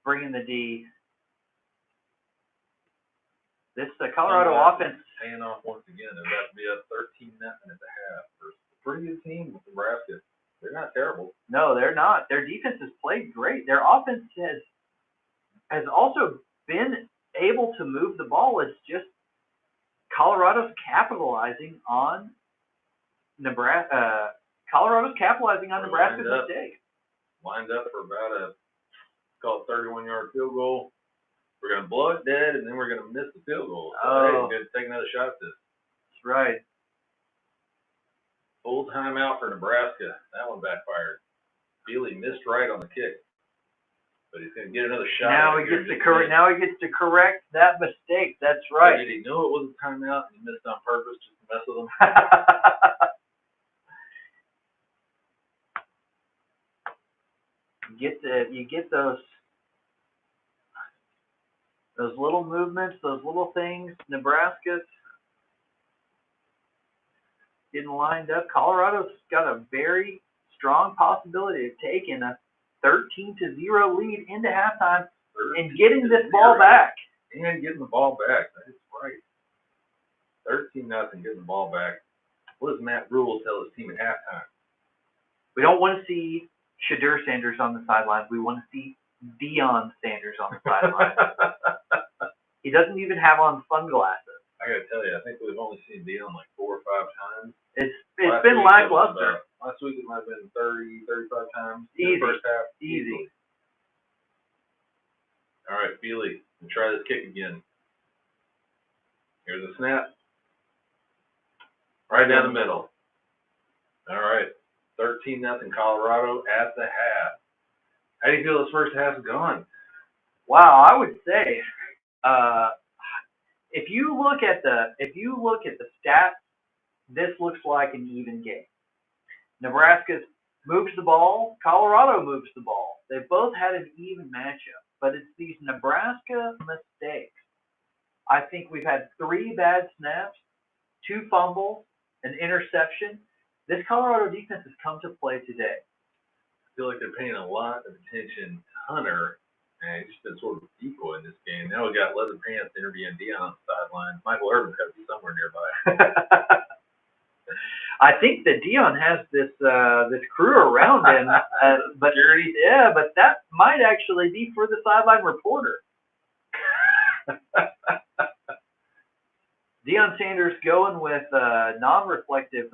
Bringing the D. This Colorado offense. Paying off once again. They're about to be up 13-0 at the half. Versus a pretty good team with Nebraska. They're not terrible. No, they're not. Their defense has played great. Their offense has also been able to move the ball. It's just Colorado's capitalizing on Nebraska's mistake. Lined up for about a, call it 31-yard field goal. We're going to blow it dead, and then we're going to miss the field goal. So, hey, we're going to take another shot at this. That's right. Full timeout for Nebraska. That one backfired. Feely missed right on the kick. But he's going to get another shot. Now he gets to correct that mistake. That's right. Did he know it was a timeout and he missed on purpose just to mess with him? You get those little movements, those little things. Nebraska's getting lined up. Colorado's got a very strong possibility of taking a 13-0 lead into halftime and getting this ball back. And getting the ball back. That is right. 13-0, getting the ball back. What does Matt Rule tell his team at halftime? We don't want to see Shadur Sanders on the sidelines. We want to see Deion Sanders on the sidelines. He doesn't even have on sunglasses. I got to tell you, I think we've only seen Deion like 4 or 5 times. It's been lackluster. Last week it might have been 30, 35 times. Easy. In the first half. Easy. All right, Feely, we'll try this kick again. Here's the snap. Right down the middle. All right. 13-0 Colorado at the half. How do you feel this first half has gone? Wow, I would say, if you look at the stats, this looks like an even game. Nebraska moves the ball. Colorado moves the ball. They both had an even matchup, but it's these Nebraska mistakes. I think we've had 3 bad snaps, 2 fumbles, an interception. This Colorado defense has come to play today. I feel like they're paying a lot of attention to Hunter, and he's just been sort of a decoy in this game. Now we got Leather Pants interviewing Deion on the sidelines. Michael Irvin's got to be somewhere nearby. I think that Deion has this crew around him, but that might actually be for the sideline reporter. Deion Sanders going with non-reflective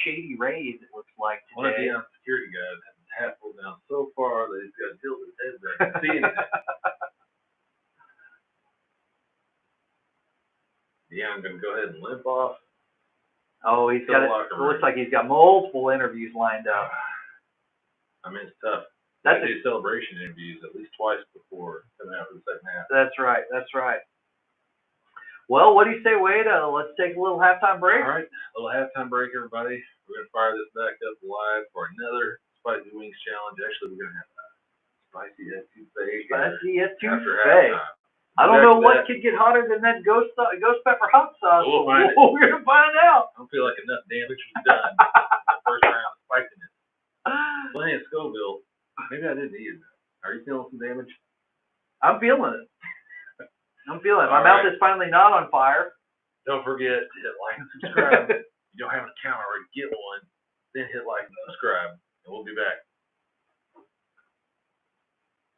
shady rays, it looks like today. One of Deion's security guys has his hat pulled down so far that he's got to tilt his head back and see anything. Deion's going to go ahead and limp off. Oh, it looks like he's got multiple interviews lined up. I mean, it's tough. That's do celebration interviews at least twice before coming out for the second half. That's right. That's right. Well, what do you say, Wade? Let's take a little halftime break. All right, a little halftime break, everybody. We're going to fire this back up live for another Spicy Wings Challenge. Actually, we're going to have a Spicy Etouffee. Spicy After Etouffee. halftime. I don't know what could get hotter than that ghost pepper hot sauce. We'll find it. We're going to find out. I don't feel like enough damage was done in the first round of spiciness. Plenty of Scoville. Maybe I didn't eat it. Are you feeling some damage? I'm feeling it. My All mouth right. is finally not on fire. Don't forget to hit like and subscribe. If you don't have an account already, get one. Then hit like and subscribe, and we'll be back.